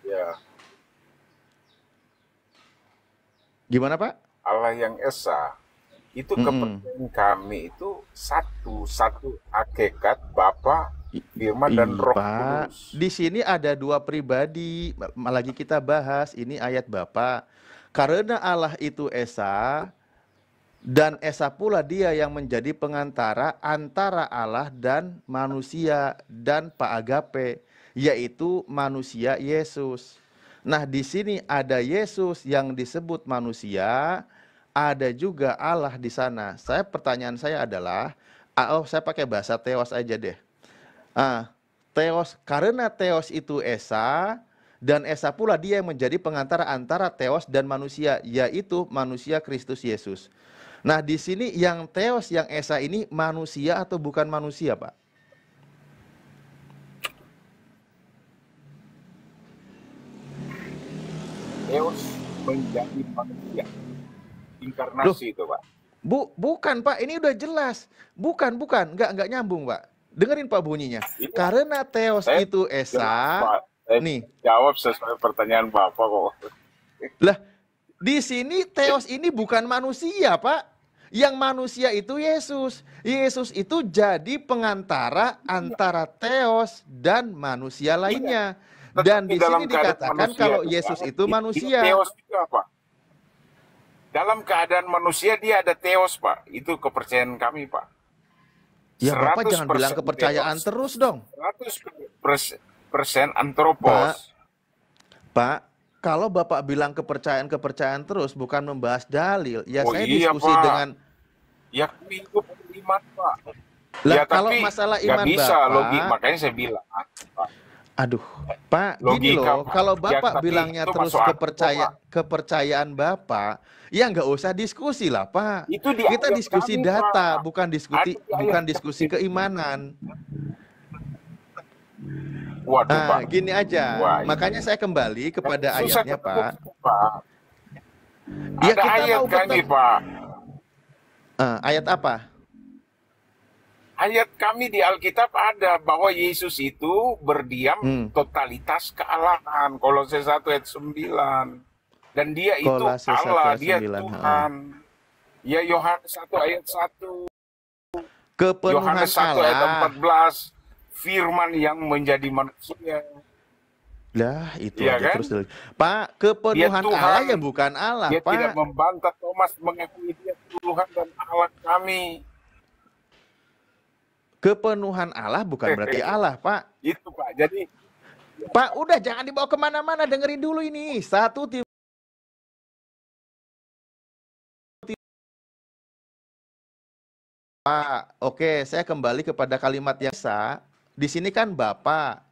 Ya, Gimana, Pak? Allah yang Esa itu Mm-mm. kepercayaan kami itu satu hakikat Bapa, Firman dan Roh Pak, Kudus. di sini ada dua pribadi, lagi kita bahas ini ayat Bapa. Karena Allah itu Esa, dan Esa pula dia yang menjadi pengantara antara Allah dan manusia dan Pak Agape, yaitu manusia Yesus. Nah, di sini ada Yesus yang disebut manusia, ada juga Allah di sana. Pertanyaan saya adalah, saya pakai bahasa Teos aja deh. Ah, Theos, karena Theos itu Esa, dan Esa pula dia yang menjadi pengantara antara Theos dan manusia, yaitu manusia Kristus Yesus. Nah, di sini yang Theos, yang Esa ini manusia atau bukan manusia, Pak? Theos menjadi manusia, Loh, inkarnasi itu, Pak. bukan, Pak. Ini udah jelas. Bukan. Nggak nyambung, Pak. Dengerin, Pak, bunyinya. Iya, Karena Theos saya itu jelas, Esa, Pak. Saya nih. jawab sesuai pertanyaan Bapak kok. Lah, di sini Theos ini bukan manusia, Pak. Yang manusia itu Yesus. Yesus itu jadi pengantara antara Theos dan manusia Iya, lainnya. Dan tetapi di dalam sini keadaan dikatakan manusia kalau itu, Yesus Pak, itu dia manusia. Theos juga, Pak. Dalam keadaan manusia dia ada Theos, Pak. Itu kepercayaan kami, Pak. Ya, Bapak jangan bilang 100% kepercayaan Theos, terus dong. 100% Pak, Anthropos. Pak, kalau Bapak bilang kepercayaan-kepercayaan terus bukan membahas dalil, ya Oh saya iya, diskusi Pak. dengan. Ya kami hidup beriman, Pak. Lah, Ya kalau tapi masalah nggak iman bisa logik, Bapak, makanya saya bilang, Pak, aduh, Pak, gini logika, loh, Pak. kalau Ya Bapak tapi bilangnya itu terus masuk akal kok, Pak. kepercayaan Bapak, ya nggak usah diskusi lah, Pak. Itu di Kita ayat diskusi kami, data, Pak. bukan Ada diskusi di ayat bukan diskusi kami. keimanan. Waduh, Pak. Gini aja, Wah, makanya ini saya kembali kepada susah ayatnya, ketemu Pak. kita, Pak. Ya, Ada kita ayat mau kami, ketemu. Pak. Ayat apa? Ayat kami di Alkitab ada bahwa Yesus itu berdiam Hmm, totalitas kealahan. Kolose 1 ayat 9. Dan dia itu Kolase 1 Allah, ayat dia 9. Tuhan. Ya Yohanes 1 ayat 1, Kepenuhan Yohanes 1 ayat Allah. 14, firman yang menjadi manusia. Lah, itu Iya aja kan? terus. Pak, Dia kepenuhan Allah ya Tuhan. bukan Allah, Dia tidak Pak. membantah Thomas mengakui dia Tuhan dan Allah kami. Kepenuhan Allah bukan berarti Allah, Pak. Itu Pak. Jadi Pak, udah jangan dibawa kemana-mana, dengerin dulu ini. Pak, oke, saya kembali kepada kalimat yang Esa. Di sini kan Bapak.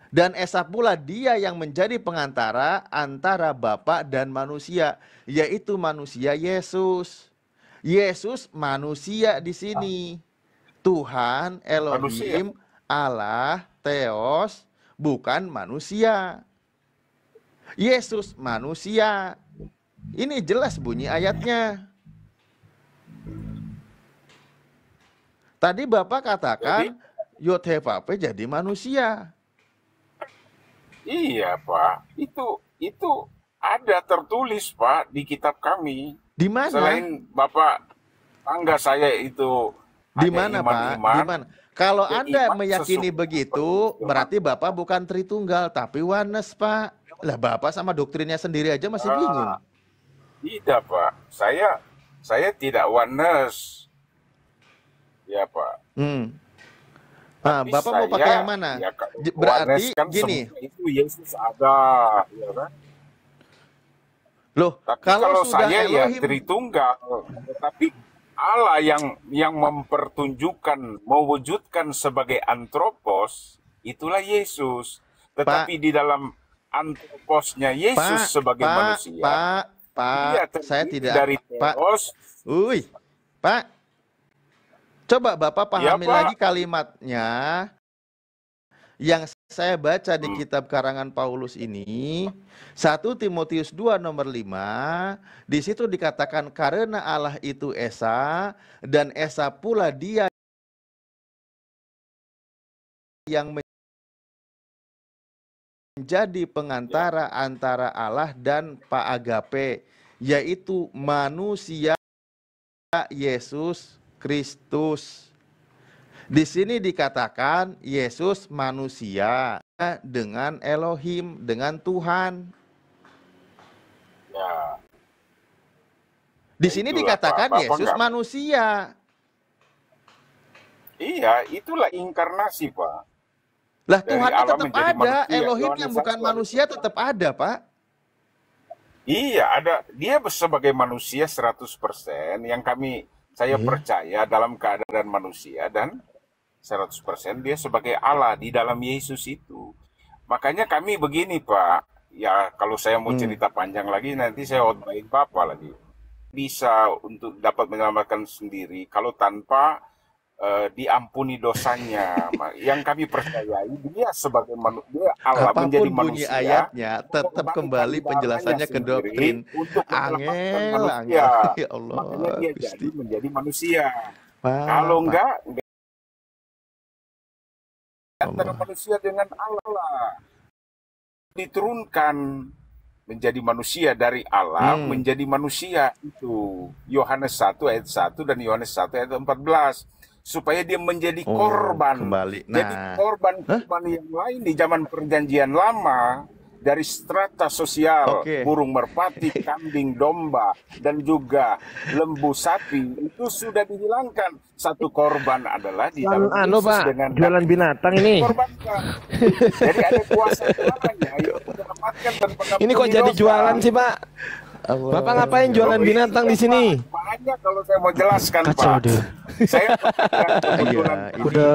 Dan Esa pula dia yang menjadi pengantara antara Bapa dan manusia, yaitu manusia Yesus. Yesus manusia di sini. Tuhan, manusia. Elohim, Allah, Theos, bukan manusia. Yesus manusia. Ini jelas bunyi ayatnya. Tadi Bapak Jadi katakan Yod-Heh-Vav-He jadi manusia. iya Pak, itu ada tertulis Pak di kitab kami. Di mana? Selain Bapak tangga saya itu Di hanya mana, Pak? Di iman-iman, mana? Kalau ya Anda iman meyakini sesungguhnya penulis begitu, firman. berarti Bapak bukan Tritunggal, tapi Oneness, Pak. Lah, Bapak sama doktrinnya sendiri aja masih bingung. Ah, tidak Pak, saya tidak oneness, ya Pak. Hmm. Tapi Bapak mau pakai yang saya mana? ya kalau oneness Berarti kan gini, semua itu Yesus ada, ya kan? loh, Tapi kalau kalau sudah saya ya Elohim, Tritunggal, tetapi Allah yang mempertunjukkan, mewujudkan sebagai antropos, itulah Yesus. Pak, Tetapi di dalam antroposnya Yesus Pak, sebagai Pak, manusia, Pak, Pak, dia saya terdiri tidak, dari Pak, Theos, Pak, coba Bapak ya pahami lagi Pak. kalimatnya. Yang saya baca di Hmm. kitab karangan Paulus ini, 1 Timotius 2 nomor 5, di situ dikatakan karena Allah itu Esa, dan Esa pula dia yang menjadi pengantara antara Allah dan Pak Agape, yaitu manusia Yesus Kristus. Di sini dikatakan Yesus manusia dengan Elohim, dengan Tuhan. Ya. Di sini Itulah, dikatakan Pak. Bapak Yesus nggak- manusia. Iya, itulah inkarnasi, Pak. Lah Dari Tuhannya Allah tetap menjadi ada, manusia. Elohim Yohanes yang bukan 1 ayat manusia tetap ada, Pak. Iya, ada. Dia sebagai manusia 100% yang saya Iya. percaya dalam keadaan manusia, dan 100% dia sebagai Allah di dalam Yesus itu. Makanya kami begini, Pak. Ya, kalau saya mau cerita panjang lagi, nanti saya khotbahin Bapak lagi. Bisa untuk dapat menyelamatkan sendiri kalau tanpa diampuni dosanya. Yang kami percayai, dia sebagai manusia, Allah menjadi Apapun bunyi manusia, ayatnya, tetap mengorbankan kembali darahnya penjelasannya ke sendiri doktrin. untuk menyelamatkan Angel, manusia. angel. Ya Allah, Makanya dia Gusti. jadi menjadi manusia. Pak, Kalau Pak. enggak antara Allah. manusia dengan Allah diturunkan menjadi manusia dari Allah menjadi manusia. Itu Yohanes 1 ayat 1 dan Yohanes 1 ayat 14, supaya dia menjadi Oh, korban. kembali. Jadi Nah, korban yang lain di zaman perjanjian lama, dari strata sosial, Oke. burung merpati, kambing, domba, dan juga lembu sapi, itu sudah dihilangkan. Satu korban adalah di dalam Anu Yesus Pak, dengan jualan binatang ini. korbankan. Jadi ada kuasa Tuhannya yang menyelamatkan dan mengampuni Ini kok jadi dosa. jualan sih Pak? Allah. Bapak ngapain jualan binatang di sini? Banyak kalau saya mau jelaskan, Kacau Pak. deh. Saya kebetulan Iya, ini Udah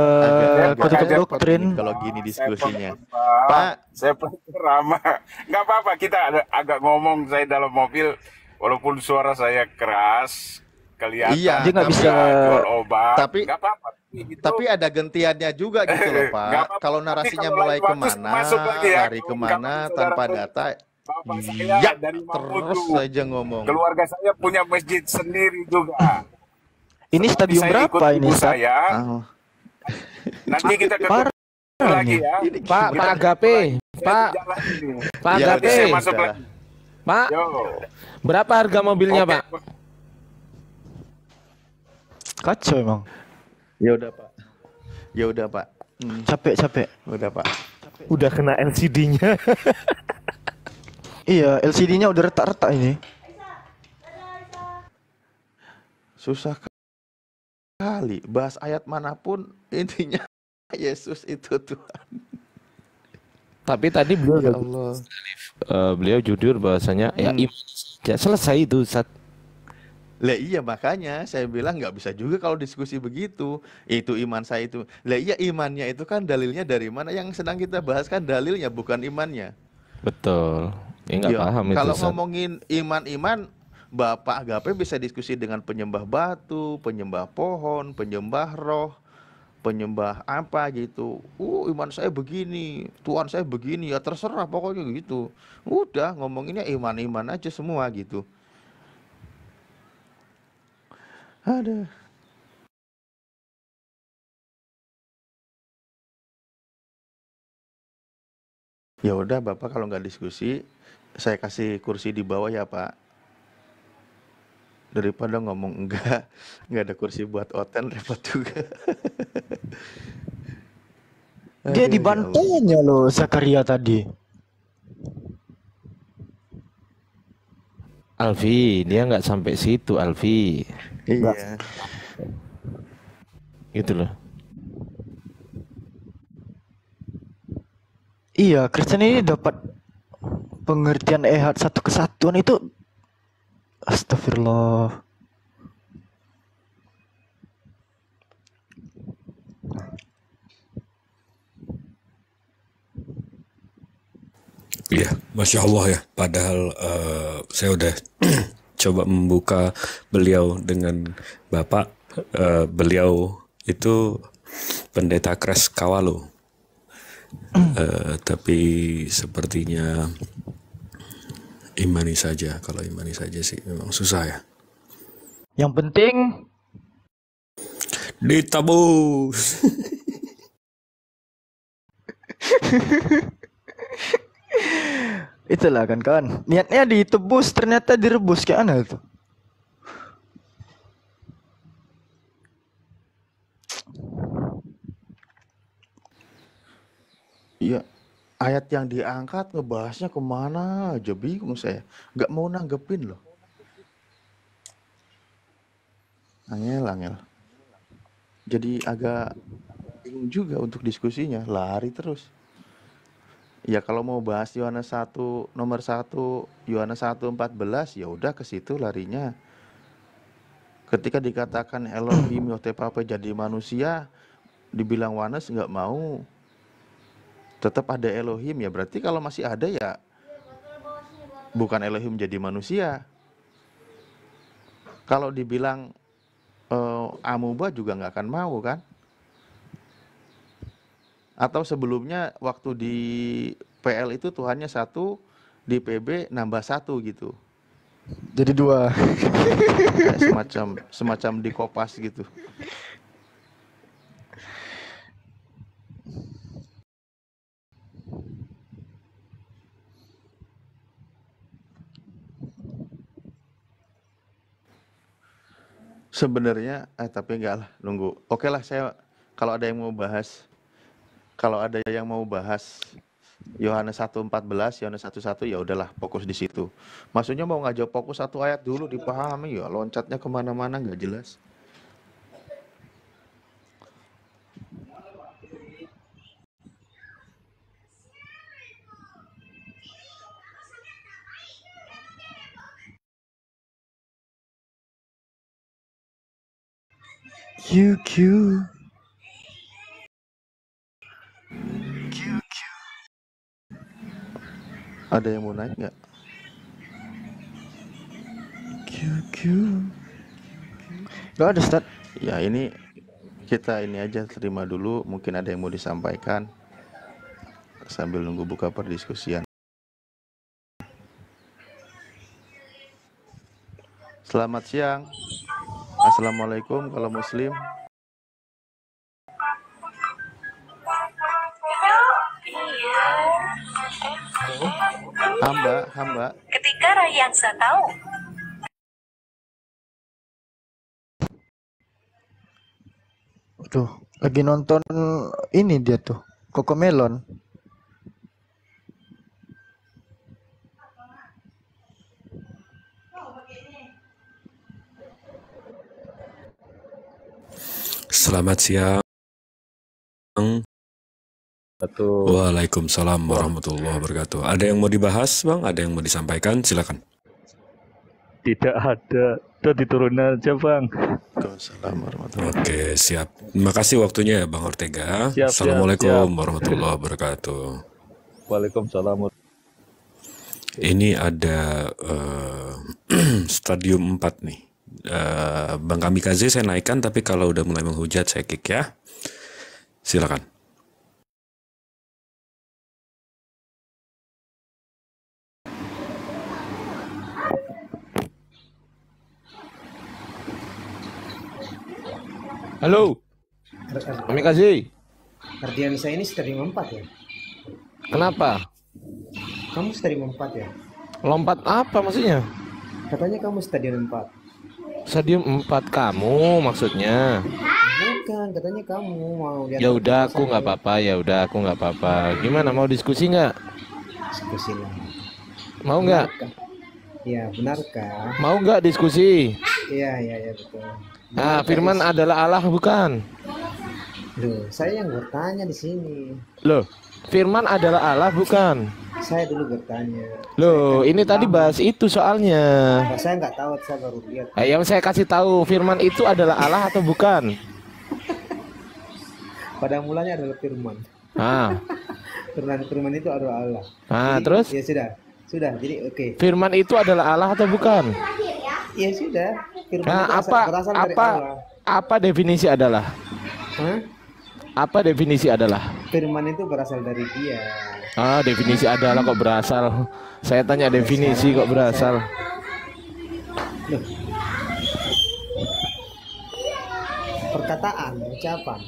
agak kode repot doktrin. ini kalau gini diskusinya. Pak, Pak. saya penceramah. Nggak apa-apa, kita agak ngomong saya dalam mobil, walaupun suara saya keras, kelihatan. Iya, Dia nggak tapi bisa- jual obat. tapi- nggak apa-apa. Gitu. Tapi ada gentiannya juga gitu loh, Nggak Pak. apa-apa. Kalau Tapi narasinya kalau mulai lain waktu kemana, masuk lagi ya. lari kemana Kapan tanpa saudara data, Bapak saya ya dari terus Mamuju. saja ngomong. Keluarga saya punya masjid sendiri juga. Ini Setelah stadium saya ikut berapa ini, ibu Ustaz? saya, Ah, nanti kita ketemu Parah lagi nih. ya. Pak, Pak Agape, Pak, Pak ya Agape, udah, saya masuk udah. lagi. Pak, Yo. berapa harga mobilnya Oke, Pak? Kacau emang. Ya udah, Pak. Ya udah, Pak. Capek. Udah, Pak. Udah kena LCD-nya. Iya, LCD-nya udah retak-retak ini. Susah kali bahas ayat manapun intinya Yesus itu Tuhan. Tapi tadi beliau Ya Allah. beliau jujur bahwasanya ya iman saja. Selesai itu Ustaz. Lah iya, makanya saya bilang nggak bisa juga kalau diskusi begitu. Itu iman saya itu. Lah iya, imannya itu kan dalilnya dari mana? Yang sedang kita bahas kan dalilnya, bukan imannya. Betul. Ya nggak Ya, paham itu kalau Ustaz. ngomongin iman-iman, Bapak Agape bisa diskusi dengan penyembah batu, penyembah pohon, penyembah roh, penyembah apa gitu. Iman saya begini, Tuhan saya begini, ya terserah pokoknya gitu. Udah, ngomonginnya iman-iman aja semua gitu. Ada. Ya udah, Bapak kalau nggak diskusi, saya kasih kursi di bawah ya, Pak. Daripada ngomong nggak ada kursi buat Oten, repot juga. Dia Aduh, ya Allah. dibantainya loh Zakaria tadi. Alfi, dia nggak sampai situ Alfi. Iya. Gitu loh. Iya, Kristen ini dapat pengertian ehad satu kesatuan itu. Astagfirullah. Iya, Masya Allah ya. Padahal saya udah coba membuka beliau dengan Bapak. Beliau itu pendeta Kres Kawalo. Tapi sepertinya imani saja. Kalau imani saja sih memang susah ya. Yang penting Ditabus. Itulah kan kawan. Niatnya ditebus ternyata direbus kayak mana itu? Iya, ayat yang diangkat ngebahasnya kemana aja bingung saya. Nggak mau nanggepin loh. Angel. Jadi agak bingung juga untuk diskusinya, lari terus. Ya kalau mau bahas Yohanes 1 nomor 1 Yohanes 1:14 ya udah ke situ larinya. Ketika dikatakan Elohim Yotepapa jadi manusia, dibilang Wanes nggak mau. Tetap ada Elohim ya, berarti kalau masih ada ya bukan Elohim jadi manusia. Kalau dibilang amuba juga nggak akan mau kan? Atau sebelumnya waktu di PL itu Tuhannya 1, di PB nambah 1 gitu. Jadi 2. Kayak semacam di Kopas gitu. Sebenarnya tapi enggak lah, nunggu. Oke lah, saya kalau ada yang mau bahas Yohanes 1:14, Yohanes 1:1 ya udahlah fokus di situ. Maksudnya mau ngajak fokus satu ayat dulu dipahami ya, loncatnya kemana-mana nggak jelas. QQ. Ada yang mau naik nggak? QQ. Gak ada Ustaz. Ya ini kita ini aja terima dulu, mungkin ada yang mau disampaikan sambil nunggu buka perdiskusian. Selamat siang. Assalamualaikum kalau muslim. Hamba. Ketika Rayangsa tahu. Tuh, lagi nonton ini dia tuh, Cocomelon. Selamat siang. Waalaikumsalam warahmatullahi wabarakatuh. Ada yang mau dibahas, Bang? Ada yang mau disampaikan? Silakan. Tidak ada. Udah diturun aja, Bang. Waalaikumsalam warahmatullahi wabarakatuh. Oke, siap. Terima kasih waktunya ya, Bang Ortega. Siap, Assalamualaikum siap. warahmatullahi wabarakatuh. Waalaikumsalam. Ini ada stadium 4 nih. Bang Kamikaze saya naikkan, tapi kalau udah mulai menghujat saya kick ya. Silakan. Halo, Kamikaze. Ardian saya ini stadium 4 ya? Kenapa? Kamu stadium 4 ya? Lompat apa maksudnya? Katanya kamu stadium 4. Stadium 4 kamu maksudnya? Bukan, katanya kamu mau lihat. Ya udah, aku nggak apa-apa. Ya udah, aku nggak apa-apa. Gimana, mau diskusi nggak? Diskusi lah. Mau nggak? Ya, benarkah? Mau nggak diskusi? Iya betul. Nah, Firman adalah Allah bukan? Loh, saya yang bertanya di sini. Loh, Firman adalah Allah bukan? Saya dulu bertanya. Loh, ini tadi bahas itu soalnya. Nah, saya nggak tahu, saya baru lihat. Yang saya kasih tahu, Firman itu adalah Allah atau bukan? Pada mulanya adalah firman. Ah, Firman itu adalah Allah. Jadi, terus? Ya sudah. Jadi oke. Firman itu adalah Allah atau bukan? Ya sudah. Firman Nah, itu berasal dari Allah. apa definisi adalah? Hah? Apa definisi adalah? Firman itu berasal dari Dia. Definisi adalah kok berasal. Saya tanya definisi kok berasal. Loh. Perkataan, ucapan.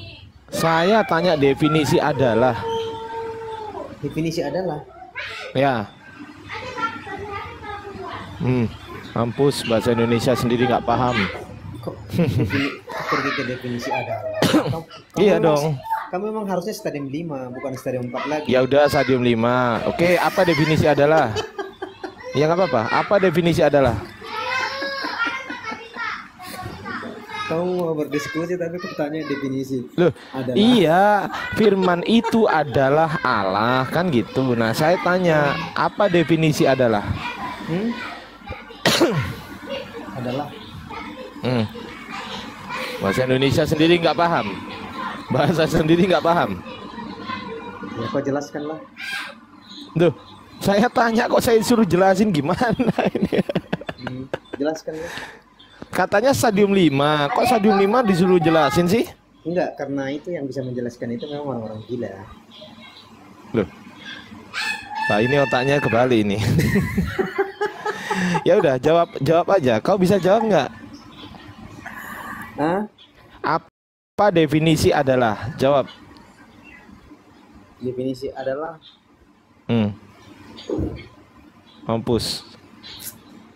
Saya tanya definisi adalah. Definisi adalah Ya, Mampus, bahasa Indonesia sendiri nggak paham. Kok pergi ke definisi adalah? Iya memang- dong. Kamu memang harusnya stadium 5, bukan stadium 4 lagi. Ya udah stadium 5. Oke, apa definisi adalah? Ya nggak apa-apa. Apa definisi adalah? Kamu mau berdiskusi tapi aku tanya definisi. Loh, Adalah. iya, firman itu adalah Allah, kan gitu. Nah, saya tanya, apa definisi adalah? Adalah. Bahasa Indonesia sendiri nggak paham. Bahasa sendiri nggak paham. Ya kau jelaskan lah. Duh, saya tanya kok saya suruh jelasin gimana ini? Jelaskan lah. Katanya stadium 5. Kok stadium 5 disuruh jelasin sih? Enggak, karena itu yang bisa menjelaskan itu memang orang-orang gila. Loh. Nah, ini otaknya kebalik ini. Ya udah, jawab aja. Kau bisa jawab nggak? Hah? Apa definisi adalah? Jawab. Definisi adalah Mampus.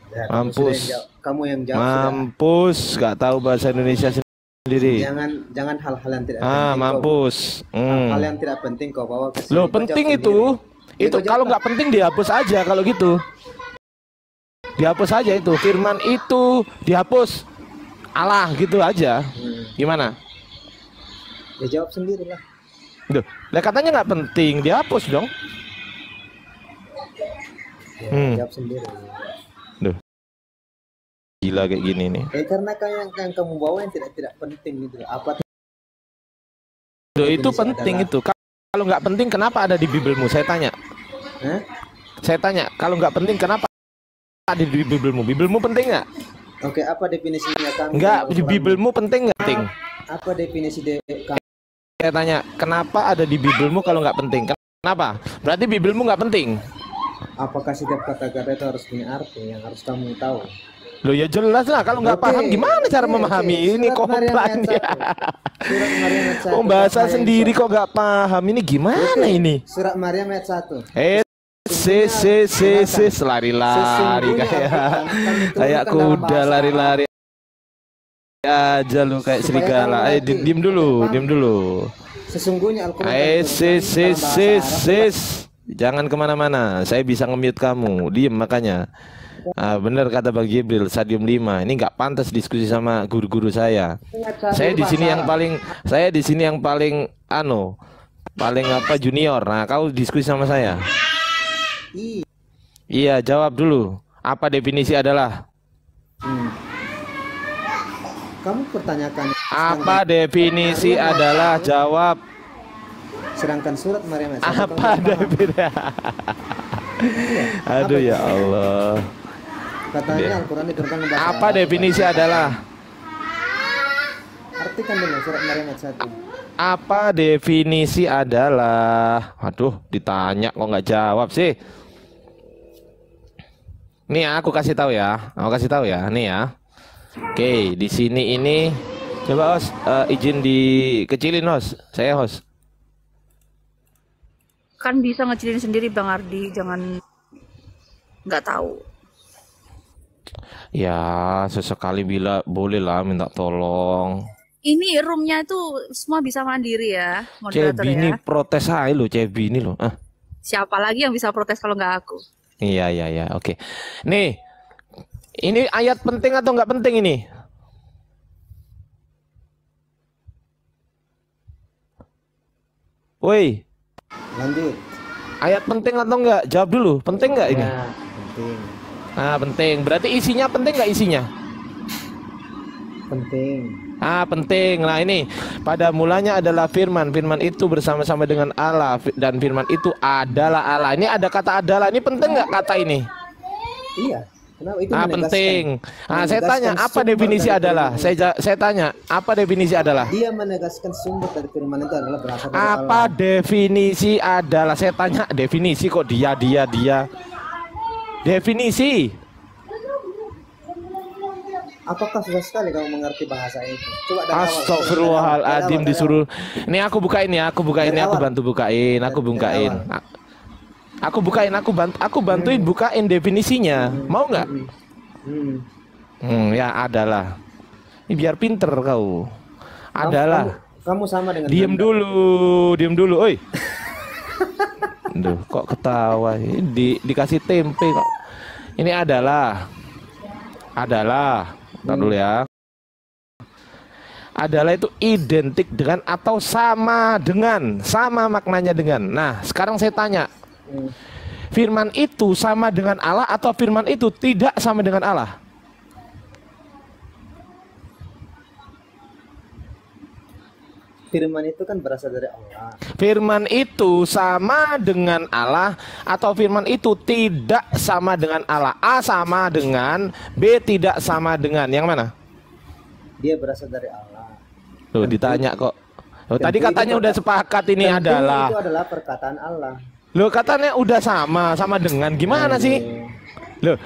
ya, Mampus. Kamu yang jawab. Mampus, nggak tahu bahasa Indonesia sendiri. Jangan hal-hal yang tidak penting. Mampus. Hal yang tidak penting kau bawa ke sini. Loh, Kau penting jawab itu. sendiri. Itu kalau nggak penting dihapus aja kalau gitu. Dihapus aja itu. Firman itu dihapus. Allah gitu aja. Gimana? Ya jawab sendiri lah. Duh, lah katanya nggak penting, dihapus dong. Ya, jawab sendiri. Duh, gila kayak gini nih. Karena yang kamu bawa yang tidak penting gitu. Apa? Duh, itu Definisi penting adalah- itu. Kalau nggak penting kenapa ada di Bibelmu? Saya tanya. Hah? Saya tanya, kalau nggak penting kenapa ada di Bibelmu? Bibelmu penting nggak? Oke, apa definisinya kamu? Nggak, di Bibelmu penting nggak? Penting. Apa definisi kamu? Saya tanya, kenapa ada di Bibelmu kalau nggak penting? Kenapa? Berarti Bibelmu nggak penting. Apakah setiap kata-kata itu harus punya arti yang harus kamu tahu? Loh ya jelas lah, kalau nggak Oke, paham gimana cara oke, memahami oke. ini Surat Maryam ayat komplainnya. 1. Surat Maryam ayat 1. Oh, bahasa Apa sendiri yang- kok nggak paham, ini gimana Oke, ini? Surat Maryam ayat 1. Lari-lari kayak kuda lari-lari aja lu kayak serigala. Diem dulu. Sesungguhnya Al-Quran Jangan kemana-mana, saya bisa nge-mute kamu. Diem makanya. Bener kata Bang Jibril, stadium 5. Ini nggak pantas diskusi sama guru-guru saya. Saya di sini yang paling junior. Nah, kau diskusi sama saya. Iya, jawab dulu. Apa definisi adalah? Kamu pertanyakan. Apa definisi adalah? Jawab. Sedangkan surat Maryam ayat 1. Apa definisi? Aduh ya Allah. Katanya Al-Quran diturunkan ke bahasa Apa Arab. definisi adalah? Artikan dulu surat Maryam ayat 1. Apa definisi adalah? Aduh, ditanya kok nggak jawab sih. Nih aku kasih tahu ya. Nih ya. Oke, di sini ini coba host izin dikecilin host. Saya host. Kan bisa ngecilin sendiri Bang Ardi, jangan nggak tahu. Ya, sesekali bila boleh lah minta tolong. Ini roomnya itu semua bisa mandiri ya, moderator Cebi ini ya. protes aja lo, Cebi ini lo. Siapa lagi yang bisa protes kalau nggak aku? Iya, oke. Nih, ini ayat penting atau nggak penting ini? Woi, Lanjut. ayat penting atau nggak? Jawab dulu, penting nggak ini? Ya, penting. Penting. Berarti isinya penting nggak isinya? Penting. Penting. Nah ini, pada mulanya adalah firman. Firman itu bersama-sama dengan Allah. Dan firman itu adalah Allah. Ini ada kata adalah. Ini penting nggak kata ini? Iya. Kenapa itu menegaskan? Penting. Saya tanya, apa sumber definisi dari adalah? firman Saya tanya, apa definisi adalah? Dia menegaskan sumber dari firman itu adalah berasal dari Apa Allah. definisi adalah? Saya tanya definisi kok dia. Definisi. Apakah susah sekali kamu mengerti bahasa itu? Coba dari awal. Astagfirullahaladzim, disuruh. Ini aku bukain ya, aku bantu bukain. Aku bukain, aku bantuin bukain definisinya. Mau nggak? Ya adalah. Ini biar pinter kau. Adalah. Kamu sama dengan Diem dulu, oi. Duh, kok ketawa? Dikasih tempe kok. Ini adalah. Ntar dulu ya. Adalah itu identik dengan atau sama dengan, sama maknanya dengan. Nah, sekarang saya tanya, firman itu sama dengan Allah atau firman itu tidak sama dengan Allah? Firman itu kan berasal dari Allah. Firman itu sama dengan Allah atau firman itu tidak sama dengan Allah? A sama dengan, B tidak sama dengan. Yang mana? Dia berasal dari Allah. Loh, ditanya kok. Loh, tadi katanya udah sepakat ini adalah. Itu adalah perkataan Allah. Loh, katanya udah sama dengan. Gimana sih? Loh.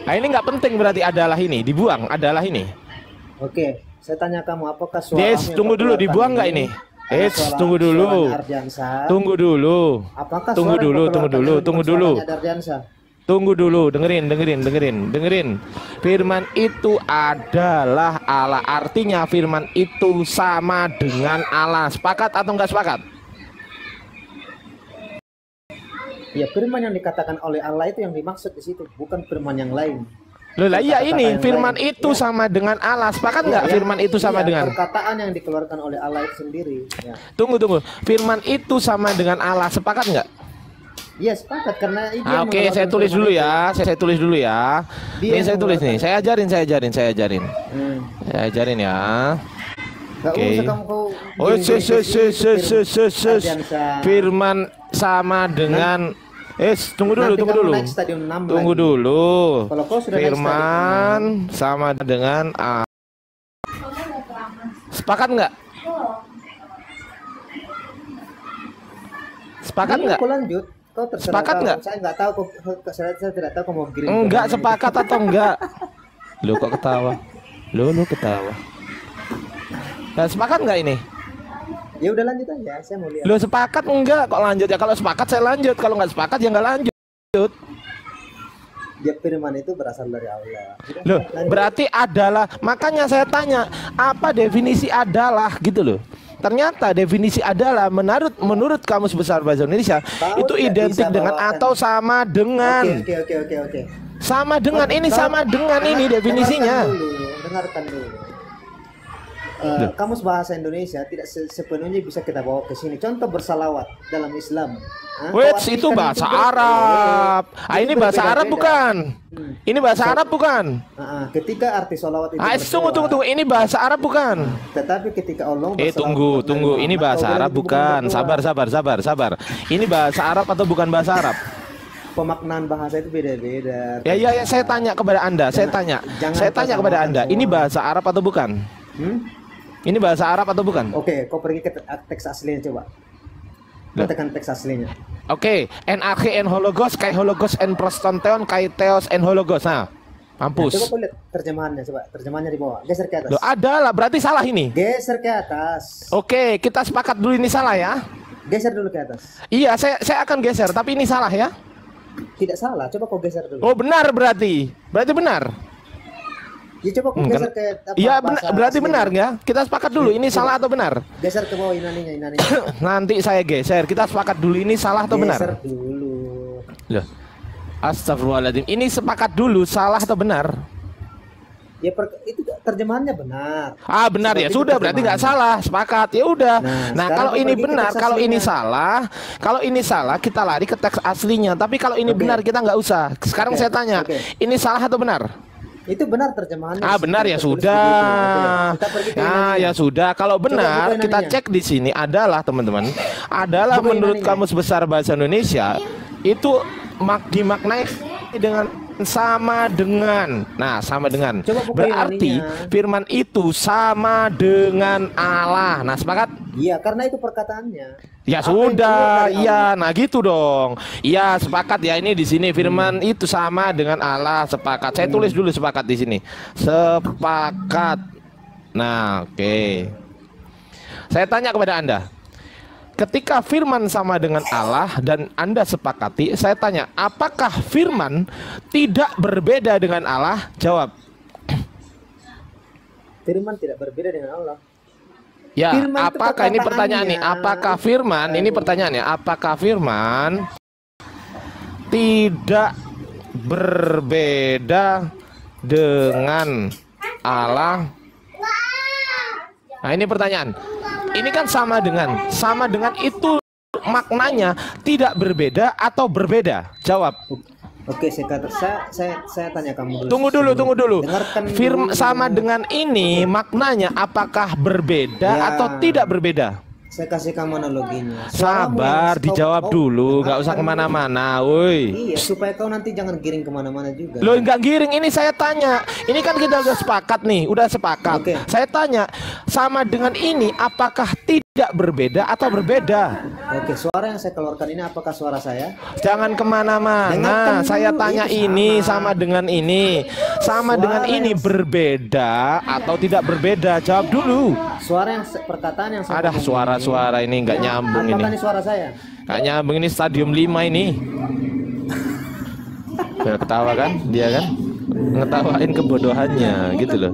Nah, ini nggak penting berarti adalah ini dibuang, adalah ini. Oke, saya tanya kamu, apakah suara tunggu dulu, dibuang nggak ini? Tunggu dulu. Tunggu dulu. Apakah tunggu dulu. Tunggu dulu, dengerin. Firman itu adalah Allah. Artinya firman itu sama dengan Allah. Sepakat atau enggak sepakat? Ya, firman yang dikatakan oleh Allah itu yang dimaksud di situ, bukan firman yang lain. Loh lah, iya ini firman itu sama dengan Allah. Sepakat nggak firman itu sama dengan? Perkataan yang dikeluarkan oleh Allah itu sendiri. Ya. Tunggu. Firman itu sama dengan Allah. Sepakat nggak? Iya, sepakat karena itu. Oke, saya tulis dulu ya. Saya tulis dulu ya. Ini saya tulis nih. Saya ajarin. Saya ajarin ya. Oke. Oh, firman sama dengan tunggu dulu. Firman sama dengan A. Sepakat nggak? Sepakat nggak? Lanjut. Sepakat nggak? Saya nggak tahu. Saya tidak tahu kamu mau kirim. Enggak sepakat atau enggak? Lu kok ketawa? Lu ketawa. Nah, sepakat nggak ini? Ya udah lanjut aja, saya mau lihat. Lu sepakat enggak? Kok lanjut ya? Kalau sepakat saya lanjut, kalau nggak sepakat ya nggak lanjut. Ya, firman itu berasal dari Allah. Loh, berarti adalah. Makanya saya tanya, apa definisi adalah gitu loh. Ternyata definisi adalah menurut Kamus Besar Bahasa Indonesia itu identik dengan atau sama dengan. Oke. Sama dengan ini, sama dengan ini definisinya. Dengarkan dulu. Kamus Bahasa Indonesia tidak sepenuhnya bisa kita bawa ke sini. Contoh bersalawat dalam Islam. Wait, itu bahasa Arab. Ini bahasa Arab bukan? Ini bahasa Arab bukan? Ketika arti salawat itu tunggu. Ini bahasa Arab bukan? Tetapi ketika Allah tunggu. Ini bahasa Arab bukan? Sabar. Ini bahasa Arab atau bukan bahasa Arab? Pemaknaan bahasa itu beda-beda. Ya, saya tanya kepada Anda. Saya tanya kepada Anda. Ini bahasa Arab atau bukan? Ini bahasa Arab atau bukan? Oke, kau pergi ke teks aslinya coba. Katakan teks aslinya. Oke, en hologos kai hologos en prostonteon kai theos en hologos. Nah, mampus. Coba kau lihat terjemahannya, coba. Terjemahannya di bawah. Geser ke atas. Loh, adalah, berarti salah ini. Geser ke atas. Oke, kita sepakat dulu ini salah ya. Geser dulu ke atas. Iya, saya akan geser, tapi ini salah ya. Tidak salah, coba kau geser dulu. Oh, benar berarti. Berarti benar. Ya coba kau geser ke iya, berarti benar ya. Kita sepakat dulu ini salah atau benar. Geser ke bawah inaninya. Nanti saya geser. Kita sepakat dulu ini salah atau benar. Geser dulu. Loh. Astagfirullahaladzim. Ini sepakat dulu salah atau benar. Ya itu terjemahannya benar. Benar ya. Sudah berarti nggak salah. Sepakat. Ya udah. Nah, kalau ini benar, kalau ini salah, kita lari ke teks aslinya. Tapi kalau ini benar kita nggak usah. Sekarang saya tanya, ini salah atau benar? Itu benar terjemahannya. Benar ya sudah. Ya sudah. Kalau benar kita cek di sini adalah teman-teman. Adalah menurut Kamus Besar Bahasa Indonesia itu dimaknai dengan sama dengan. Nah, sama dengan. Berarti firman itu sama dengan Allah. Nah, sepakat? Iya, karena itu perkataannya. Ya sudah, iya. Nah, gitu dong. Iya, sepakat ya ini di sini firman itu sama dengan Allah. Sepakat. Saya tulis dulu sepakat di sini. Sepakat. Nah, oke. Saya tanya kepada Anda. ketika firman sama dengan Allah dan Anda sepakati, saya tanya, apakah firman tidak berbeda dengan Allah? Jawab. Firman tidak berbeda dengan Allah. Ya, Firman itu apakah ini pertanyaan nih? perkataannya. Apakah firman, ini pertanyaannya, apakah firman tidak berbeda dengan Allah? Nah, ini pertanyaan. Ini kan sama dengan itu maknanya tidak berbeda atau berbeda? Jawab. Oke, saya tanya kamu dulu. Tunggu dulu. Dengarkan dulu. Sama dengan ini maknanya apakah berbeda Ya. atau tidak berbeda? Saya kasih kamu analoginya. Sabar, dijawab dulu, nggak usah kemana-mana, woi. Iya, supaya kau nanti jangan giring kemana-mana juga. Lo nggak giring, ini saya tanya. Ini kan kita udah sepakat nih, udah sepakat. Oke. Saya tanya, sama dengan ini apakah tidak berbeda atau berbeda? Oke, suara yang saya keluarkan ini apakah suara saya? Jangan kemana-mana. Dengarkan Saya dulu, tanya itu ini sama dengan ini, sama Suara dengan ini yang- berbeda atau tidak berbeda? Jawab dulu. Suara yang perkataan yang saya Ada ngomong suara-suara ini nggak ini, nyambung ini. apakah ini suara saya? Nggak nyambung, ini stadium 5 ini. Ketawa kan dia kan? Ngetawain kebodohannya gitu loh.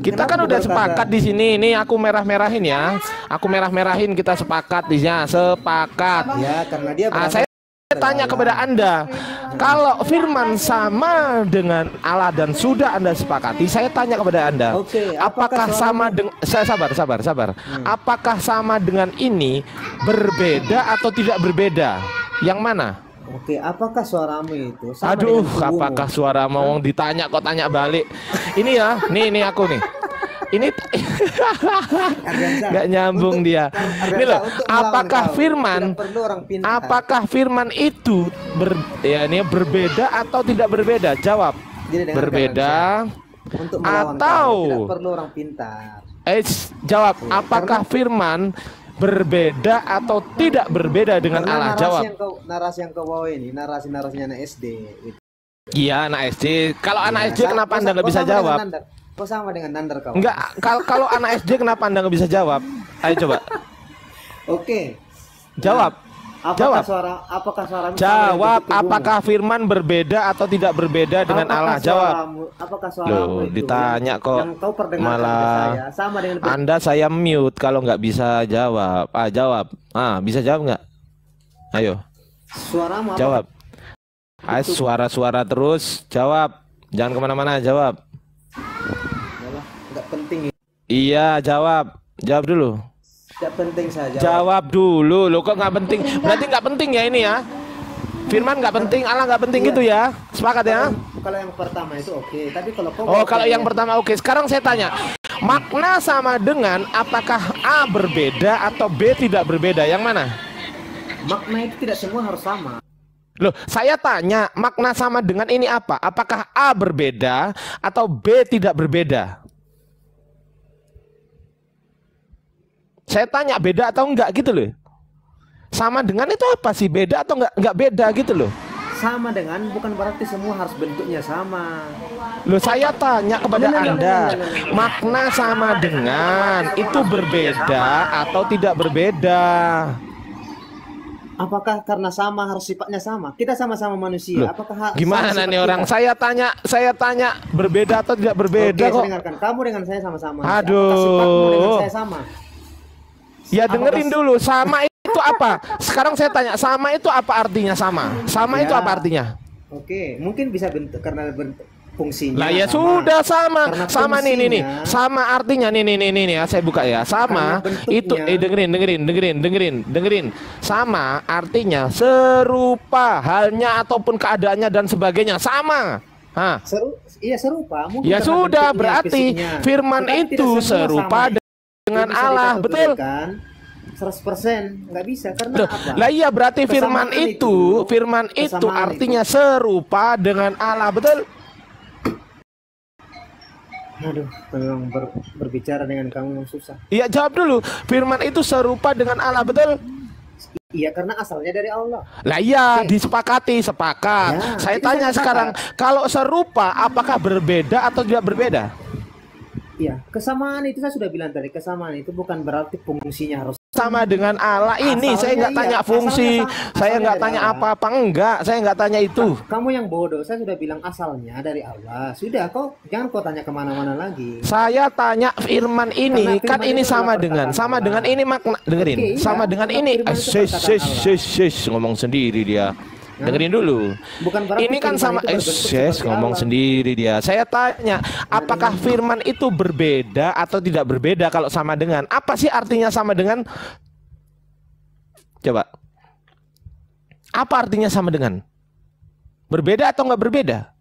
Kita kan Kenapa udah berkata- sepakat di sini. Ini aku merah-merahin ya. Aku merah-merahin, kita sepakat di sini. Sepakat. Ya, karena dia Saya tanya kepada Anda, kalau firman sama dengan Allah dan sudah Anda sepakati, saya tanya kepada Anda, Oke, apakah apakah sama dengan sabar. Apakah sama dengan ini berbeda atau tidak berbeda? Yang mana? Oke, apakah suaramu itu sama Aduh, dengan tubuhmu? apakah suara mau ditanya kok tanya balik? Ini ya, nih aku nih. Ini Ardiansa, nggak nyambung dia. Ardiansa, Ini loh, untuk melawan apakah kau, firman, tidak perlu orang pintar. apakah firman itu berbeda atau tidak berbeda? Jawab. Jadi dengarkan, Berbeda Ardiansa. Untuk melawan atau kau, tidak perlu orang pintar. jawab. Apakah firman berbeda atau tidak berbeda dengan Karena Allah? narasi Jawab. narasi yang kau bawa ini, narasinya anak SD. Gitu. Iya, anak SD. Kalau anak SD kenapa Kau Anda nggak bisa sama dengan jawab? Nandar. Kau sama dengan Nandar kau. Enggak, kalau anak SD kenapa Anda nggak bisa jawab? Ayo coba. Oke. Jawab. Jawab. Apakah suaramu sama dengan Jawab, tubuhmu? apakah firman berbeda atau tidak berbeda dengan Allah? Jawab. Apakah suaramu Loh, itu ditanya kok yang kau perdengarkan malah ke saya sama dengan Anda saya mute kalau nggak bisa jawab. Jawab. Bisa jawab nggak? Ayo, suaramu? jawab. Suara-suara terus, jawab. Jangan kemana-mana, jawab. Enggak penting. Iya, jawab. Jawab dulu. Enggak penting saja. Jawab dulu. Loh, kok nggak penting? Berarti nggak penting ya ini ya? Firman nggak penting, Allah nggak penting gitu ya? Sepakat ya? Kalau yang pertama itu oke, tapi kalau kau Kalau yang pertama oke. Sekarang saya tanya, makna sama dengan apakah A berbeda atau B tidak berbeda? Yang mana? makna itu tidak semua harus sama. Loh, saya tanya, makna sama dengan ini apa? Apakah A berbeda atau B tidak berbeda? Saya tanya beda atau enggak gitu loh. Sama dengan itu apa sih? Beda atau enggak beda gitu loh. Sama dengan bukan berarti semua harus bentuknya sama. Loh, saya tanya kepada Anda, makna sama dengan itu berbeda atau tidak berbeda? Apakah karena sama harus sifatnya sama? Kita sama-sama manusia. Loh, Apakah gimana sama nih sifat orang? kita? Saya tanya berbeda atau tidak berbeda Oke, kok? saya dengarkan. Kamu dengan saya sama-sama. Aduh. Apakah sifatmu dengan saya sama? Ya dengerin dulu, sama itu apa? Sekarang saya tanya, sama itu apa artinya sama? Sama itu Ya. apa artinya? Oke, mungkin bisa bentuk karena bentuk fungsinya. Lah ya sama. sudah sama. Karena Sama nih fungsinya- sama artinya nih ya, saya buka ya. Sama Karena bentuknya- itu dengerin. Sama artinya serupa halnya ataupun keadaannya dan sebagainya. Sama. Iya serupa. Mungkin Ya karena sudah, bentuknya, berarti fisiknya. firman Tetapi itu tidak semua serupa sama. dengan Bisa Allah, betul? dikategorikan 100% nggak bisa karena Loh, apa? lah iya berarti firman Kesamaan itu kesamaan artinya serupa dengan Allah, betul? Aduh, memang berbicara dengan kamu memang susah. Iya, jawab dulu. Firman itu serupa dengan Allah, betul? Iya, karena asalnya dari Allah. Lah iya, disepakati, sepakat. Ya, Saya kita tanya sepakat. sekarang, kalau serupa apakah berbeda atau tidak berbeda? Iya, kesamaan itu saya sudah bilang tadi, kesamaan itu bukan berarti fungsinya harus sama dengan Allah ini. Saya nggak tanya fungsi, saya nggak tanya apa-apa, enggak, saya nggak tanya itu. Kamu yang bodoh, saya sudah bilang asalnya dari Allah. Sudah, jangan kau tanya kemana-mana lagi. Saya tanya firman ini, kan ini sama dengan ini makna, dengerin, sama dengan ini. Ngomong sendiri dia. Dengerin dulu. Ini kan sama ngomong sendiri dia. Saya tanya, apakah firman itu berbeda atau tidak berbeda kalau sama dengan? Apa sih artinya sama dengan? Coba. Apa artinya sama dengan? Berbeda atau nggak berbeda?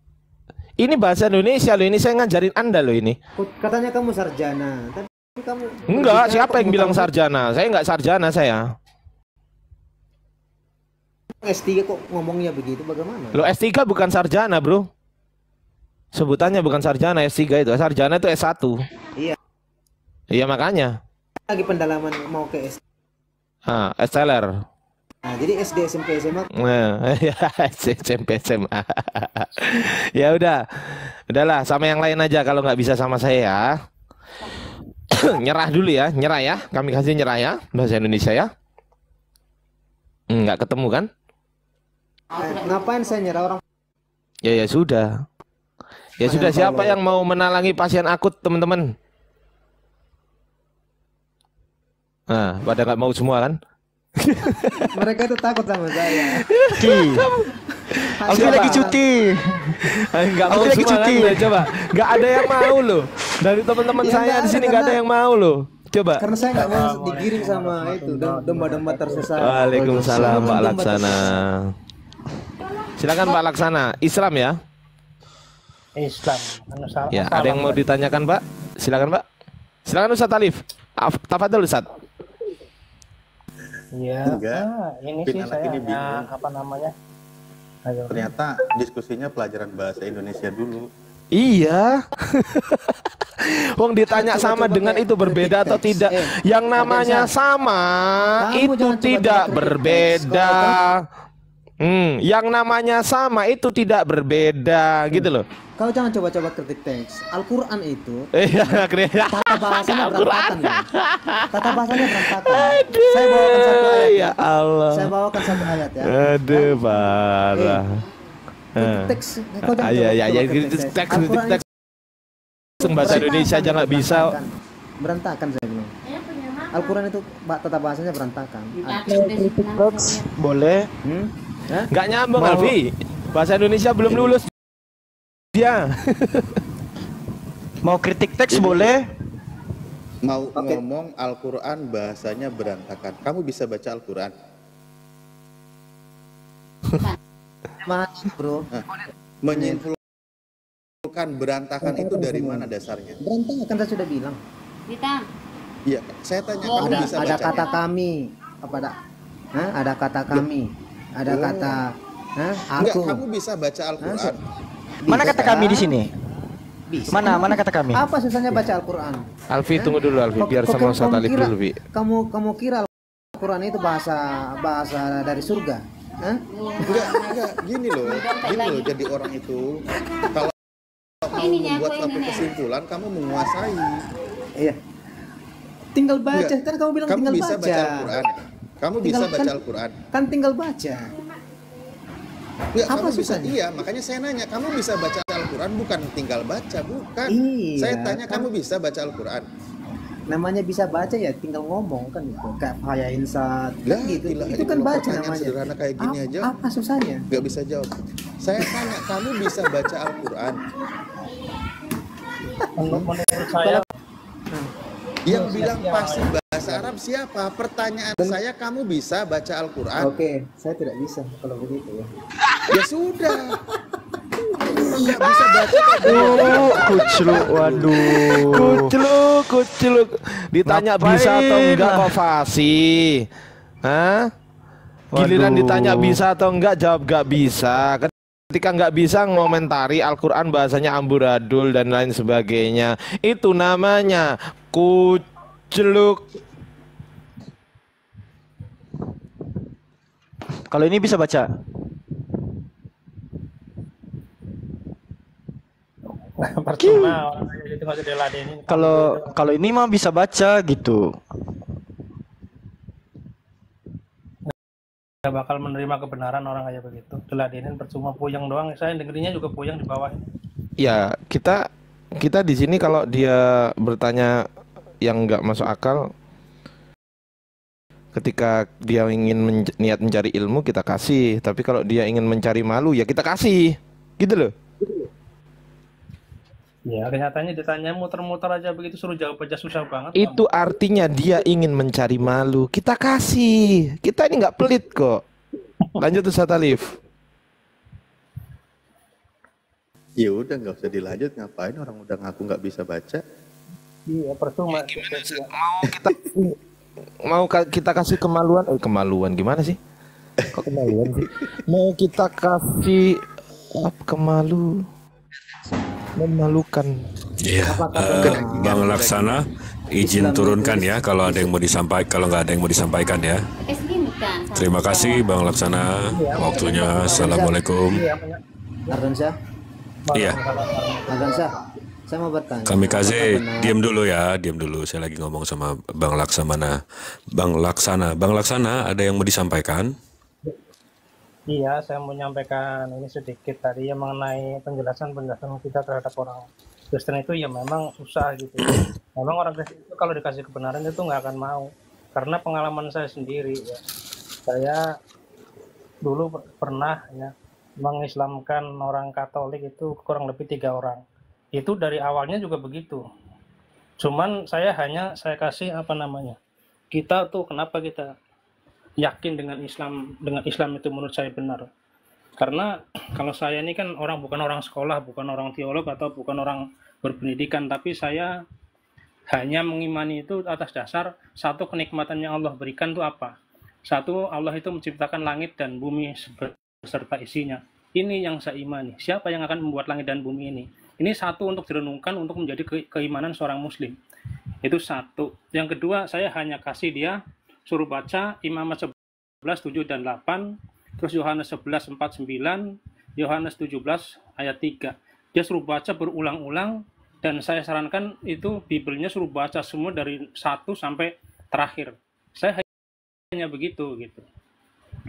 Ini bahasa Indonesia loh, ini saya ngajarin Anda loh ini. Katanya kamu sarjana. Tapi kamu enggak, siapa yang bilang sarjana? Saya nggak sarjana saya. S3 kok ngomongnya begitu, bagaimana? Lo S3 bukan sarjana, bro. Sebutannya bukan sarjana, S3 itu. Sarjana itu S1. Iya. Iya makanya. Lagi pendalaman mau ke S. SLR. Nah, jadi SD, SMP, SMA. SMP, SMA. Ya udah. Udahlah, sama yang lain aja kalau nggak bisa sama saya ya. Nyerah dulu ya, nyerah ya. Kami kasih nyerah ya, bahasa Indonesia ya. Nggak ketemu kan? Ngapain saya nyerah orang? Ya sudah. Ya sudah, siapa yang mau menalangi pasien akut, teman-teman? Nah, pada nggak mau semua kan? Mereka itu takut sama saya. Alfi lagi cuti. Nggak mau lagi cuti. Kan? Coba, nggak ada yang mau loh. Dari teman-teman saya di sini nggak ada yang mau loh. Coba. Karena saya nggak mau digiring sama itu domba-domba tersesat. Waalaikumsalam Pak Laksana. Silakan Pak Laksana. Islam ya? Islam. Ya, ada yang mau ditanyakan Pak? Silakan Pak. Silakan Ustaz Alif. Tafadhol Ustaz. Iya. Ini sih saya apa namanya? Ternyata diskusinya pelajaran bahasa Indonesia dulu. Iya. Wong ditanya sama dengan itu berbeda atau tidak? Yang namanya sama itu tidak berbeda. Yang namanya sama itu tidak berbeda gitu loh. Kau jangan coba-coba kritik teks. Al-Quran itu tata bahasanya berantakan. Tata bahasanya berantakan. Saya bawakan satu ayat. Ya Allah. Saya bawakan satu ayat ya. Aduh parah. Teks. Kau jangan teks bahasa Indonesia aja nggak bisa. Berantakan saya bilang. Al-Quran itu tata bahasanya berantakan. Boleh? Nggak nyambung Alfi. Bahasa Indonesia belum lulus dia. Mau kritik teks boleh? Mau ngomong Al-Quran bahasanya berantakan. Kamu bisa baca Al-Quran? Mas bro. Menyimpulkan berantakan itu dari mana dasarnya? Berantakan saya sudah bilang. Iya, saya tanya kamu bisa baca. Ada kata kami. Apa ada? Ada kata kami. Ada kata aku. Enggak, kamu bisa baca Al-Quran. Mana kata kami di sini? Bisa. Mana kata kami? Apa susahnya baca Al-Quran? Alfi tunggu dulu Alfi, biar sama Ustaz Alif dulu Bi. Kamu kira Al-Quran itu bahasa dari surga? Enggak, gini loh, jadi orang itu kalau kamu membuat satu kesimpulan, kamu menguasai. Iya. Tinggal baca, kan kamu bilang tinggal baca. Kamu bisa baca Al-Quran. Kamu bisa baca Al-Quran. Kan tinggal baca. Enggak, kamu bisa. Iya, makanya saya nanya, kamu bisa baca Al-Quran bukan tinggal baca, bukan. Iya, saya tanya kamu bisa baca Al-Quran. Namanya bisa baca ya tinggal ngomong kan gitu. Kayak Faya Insat kan gitu. Itu kan baca namanya. Sederhana kayak gini aja. Apa susahnya? Gak bisa jawab. Saya tanya, kamu bisa baca Al-Quran? Menurut saya yang bilang pasti bahasa Arab siapa? Pertanyaan saya, kamu bisa baca Al-Quran? Oke, saya tidak bisa kalau begitu ya. Ya sudah. Nggak bisa baca. Kucluk, waduh. Kucluk. Ditanya bisa atau enggak kok fasih. Giliran ditanya bisa atau enggak, jawab enggak bisa. Ketika nggak bisa ngomentari Al-Quran bahasanya amburadul dan lain sebagainya, itu namanya kucluk. Kalau ini bisa baca? percuma orang itu nggak usah diladenin. Kalau ini mah bisa baca gitu. nggak bakal menerima kebenaran orang kayak begitu. Diladenin percuma puyeng doang. Saya dengerinnya juga puyeng di bawah. Ya, kita di sini kalau dia bertanya yang nggak masuk akal, ketika dia ingin niat mencari ilmu kita kasih, tapi kalau dia ingin mencari malu ya kita kasih, gitu loh. Ya, kenyataannya ditanya muter-muter aja begitu, suruh jawab aja susah banget. Itu artinya dia ingin mencari malu, kita kasih. Kita ini nggak pelit kok. Lanjut Ustaz Alif. Ya udah nggak usah dilanjut, ngapain orang udah ngaku nggak bisa baca. Iya, percuma. Mau kita kasih kemaluan, kemaluan gimana sih? Kok kemaluan sih? Mau kita kasih kemalu, memalukan. Iya, Bang Laksana, izin turunkan ya kalau ada yang mau disampaikan, kalau nggak ada yang mau disampaikan ya. Terima kasih Bang Laksana, waktunya. Assalamualaikum. Ardansyah, Iya, Ardansyah, saya mau bertanya. Kamikaze, diam dulu ya, diam dulu. Saya lagi ngomong sama Bang Laksana. Bang Laksana, ada yang mau disampaikan? Iya, saya mau menyampaikan ini sedikit tadi yang mengenai penjelasan kita terhadap orang Kristen itu ya memang susah gitu. Memang orang Kristen itu kalau dikasih kebenaran itu nggak akan mau. Karena pengalaman saya sendiri ya. Saya dulu pernah ya mengislamkan orang Katolik itu kurang lebih 3 orang. Itu dari awalnya juga begitu. Cuman saya kasih kita tuh kenapa kita yakin dengan Islam itu menurut saya benar. Karena kalau saya ini kan bukan orang sekolah, bukan orang teolog atau bukan orang berpendidikan, tapi saya hanya mengimani itu atas dasar satu kenikmatan yang Allah berikan itu apa. Satu, Allah itu menciptakan langit dan bumi beserta isinya. Ini yang saya imani. Siapa yang akan membuat langit dan bumi ini? Ini satu untuk direnungkan untuk menjadi keimanan seorang muslim. Itu satu. Yang kedua, saya hanya kasih dia suruh baca Imamat 11, 7 dan 8, terus Yohanes 11, 4, 9, Yohanes 17 ayat 3. Dia suruh baca berulang-ulang, dan saya sarankan itu Bibelnya suruh baca semua dari 1 sampai terakhir. Saya hanya begitu gitu.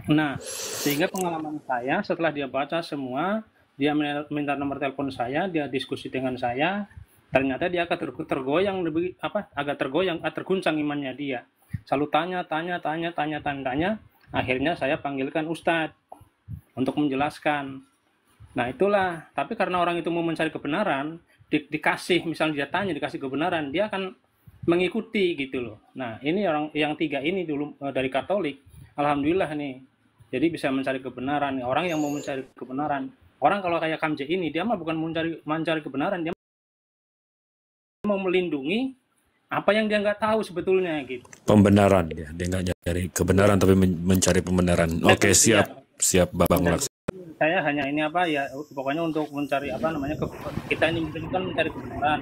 Nah, sehingga pengalaman saya setelah dia baca semua, dia minta nomor telepon saya, dia diskusi dengan saya, ternyata dia agak tergoyang, terguncang imannya dia. Selalu tanya. Akhirnya saya panggilkan Ustadz untuk menjelaskan. Nah itulah, tapi karena orang itu mau mencari kebenaran, dikasih, misalnya dia tanya, dikasih kebenaran, dia akan mengikuti gitu loh. Nah ini orang yang 3 ini dulu dari Katolik, alhamdulillah nih, jadi bisa mencari kebenaran. Orang yang mau mencari kebenaran, orang kalau kayak Kamje ini, dia mah bukan mencari kebenaran, dia mau melindungi apa yang dia nggak tahu sebetulnya gitu. Pembenaran ya, dia nggak nyari kebenaran tapi mencari pembenaran. Oke, siap Bang Laksana. Saya hanya ini pokoknya untuk mencari kita ini kan mencari kebenaran.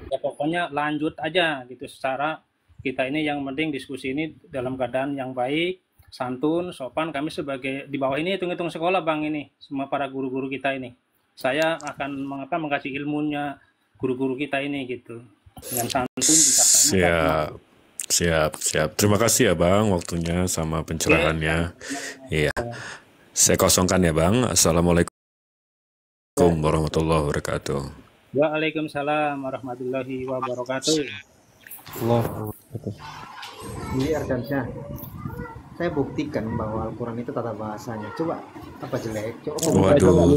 Ya pokoknya lanjut aja gitu, secara kita ini yang penting diskusi ini dalam keadaan yang baik, santun, sopan. Kami sebagai di bawah ini hitung-hitung sekolah Bang, ini semua para guru-guru kita ini. Saya akan mengkaji ilmunya guru-guru kita ini gitu. Dengan santun, siap. Terima kasih ya Bang, waktunya sama pencerahannya. Iya. Saya kosongkan ya Bang. Assalamualaikum warahmatullahi wabarakatuh. Waalaikumsalam warahmatullahi wabarakatuh. Ini Ardansyah, saya buktikan bahwa Al-Quran itu tata bahasanya. Coba apa jelek? Waduh,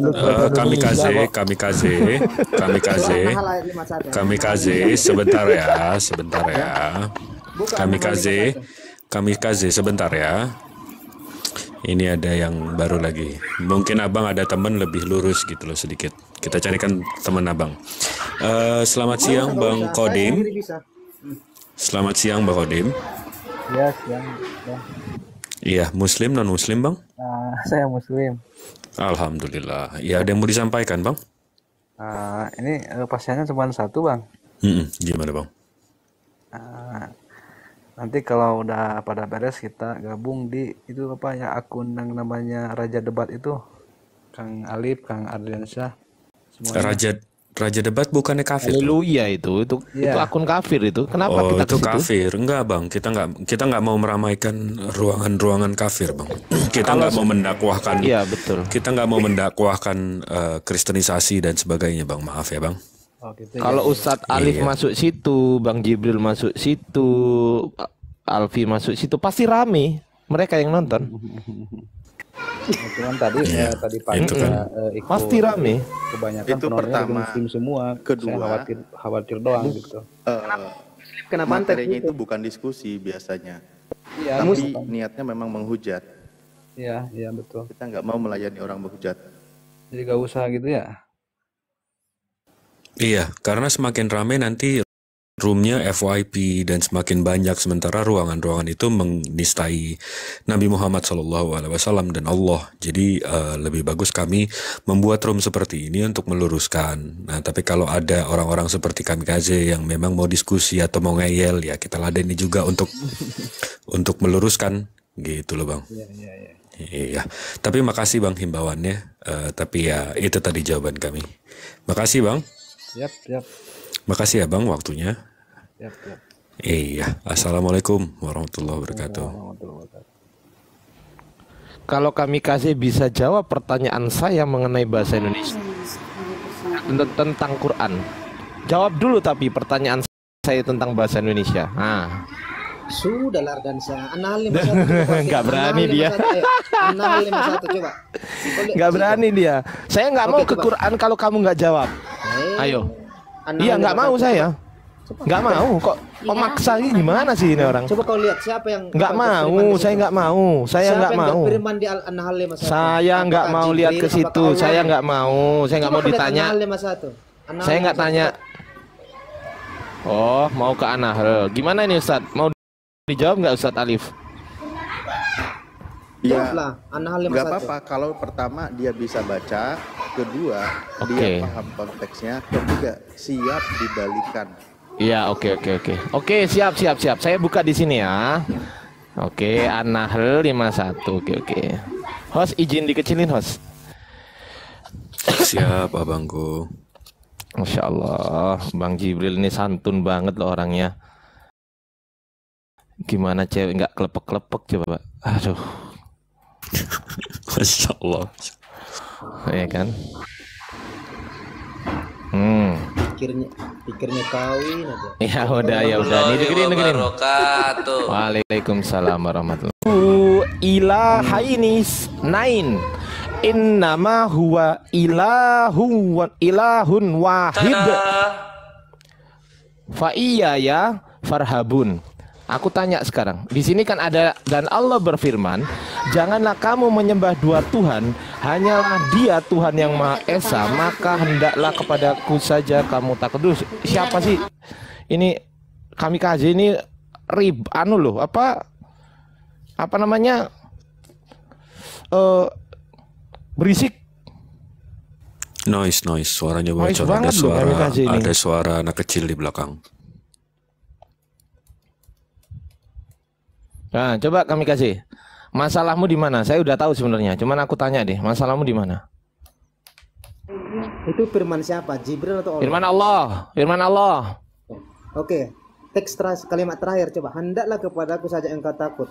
Kamikaze, sebentar ya. Kamikaze, sebentar ya. Ini ada yang baru lagi. Mungkin abang ada teman lebih lurus gitu loh sedikit. Kita carikan teman abang. Selamat siang Bang Kodim. Selamat siang Bang Kodim. Ya, siang. Iya, Muslim non Muslim Bang? Saya Muslim. Alhamdulillah. Ya, ada yang mau disampaikan Bang? Ini pasiennya cuma 1 Bang. Gimana Bang? Nanti kalau udah pada beres kita gabung di akun yang namanya Raja Debat itu, Kang Alif, Kang Ardiansyah, semuanya. Raja Debat bukannya kafir. Haleluya itu akun kafir itu. Kenapa Oh, kita itu ke situ? kafir. Enggak, Bang. Kita nggak mau meramaikan ruangan-ruangan kafir, Bang. Kita nggak mau mendakwahkan. Iya, betul. Kita nggak mau mendakwahkan kristenisasi dan sebagainya, Bang. Maaf ya, Bang. Oh, gitu, Kalau ya. Ustadz Alif Iya. masuk situ, Bang Jibril masuk situ, Alfi masuk situ, pasti rame mereka yang nonton. Cuman tadi Iya, tadi pagi itu kan. ikut Pasti rame. kebanyakan Itu penontonnya pertama. dari muslim semua. Kedua. Saya khawatir doang gitu. Kenapa antek Materinya gitu? itu bukan diskusi biasanya, Iya, tapi niatnya memang menghujat. iya, iya betul. Kita nggak mau melayani orang menghujat. Jadi gak usah gitu ya. Iya, karena semakin ramai nanti roomnya FYP dan semakin banyak, sementara ruangan-ruangan itu menistai Nabi Muhammad SAW dan Allah. Jadi lebih bagus kami membuat room seperti ini untuk meluruskan. Nah, tapi kalau ada orang-orang seperti Kamikaze yang memang mau diskusi atau mau ngeyel, ya kita ladeni juga untuk meluruskan gitu loh, Bang. Iya, iya, iya. Iya, tapi makasih Bang himbauannya. Tapi ya itu tadi jawaban kami. Makasih Bang. Yap, yap, Makasih ya Bang waktunya. yap, yap. Iya, assalamualaikum warahmatullahi wabarakatuh. Kalau Kamikaze bisa jawab pertanyaan saya mengenai bahasa Indonesia tentang Quran. Jawab dulu tapi pertanyaan saya tentang bahasa Indonesia. Nah, Sudah lah Ardansa. Anal 51. Nggak berani dia. Anal 51 coba. nggak berani dia. Saya nggak mau Oke, ke coba. Quran kalau kamu nggak jawab. Ayo. Anal Iya nggak mau 51. saya. Nggak mau kok. Memaksa ini gimana sih ini orang? Coba kau lihat siapa yang Nggak apa, mau. berfirman di Saya situ? nggak mau. Saya Siapa nggak yang mau. berfirman di An-Nahl 51? Saya nggak Apakah mau lihat ke Jibril, situ. apakah Saya Allah? nggak mau. Saya nggak Coba mau kau lihat ditanya. An-Nahl 51. An-Nahl Saya nggak 51. tanya. Oh, mau ke An-Nahl. Gimana ini Ustadz? Mau dijawab nggak Ustadz Alif? Jawab Ya, lah, An-Nahl 51. nggak apa-apa kalau pertama dia bisa baca, kedua Oke. dia paham konteksnya, ketiga siap dibalikan. Iya, oke. Oke, siap. Saya buka di sini ya. Oke, An-Nahl 51. Oke. Host izin dikecilin, host. Siap abangku. Masya Allah, Bang Jibril ini santun banget loh orangnya. Gimana cewek nggak klepek-klepek coba? Aduh, Masya Allah. ya kan? Pikirnya kawin aja. Ya udah. Nih dengerin. Waalaikumsalam warahmatullahi wabarakatuh. Ilahainis nain. Innama huwa ilahun wahid. Fa ya farhabun. Aku tanya sekarang, di sini kan ada dan Allah berfirman, janganlah kamu menyembah dua Tuhan, hanyalah Dia Tuhan yang Maha Esa, maka hendaklah kepadaku saja kamu takut. Duh, siapa sih ini Kamikaze ini apa namanya berisik. Noise, suaranya Noise bocor. banget loh Kamikaze ini. Ada suara anak kecil di belakang. Nah, coba Kamikaze. Masalahmu di mana? Saya udah tahu sebenarnya. Cuman aku tanya deh, masalahmu di mana? Itu firman siapa? Jibril atau Allah? Firman Allah. Oke. Kalimat terakhir coba. Hendaklah kepadaku saja engkau takut.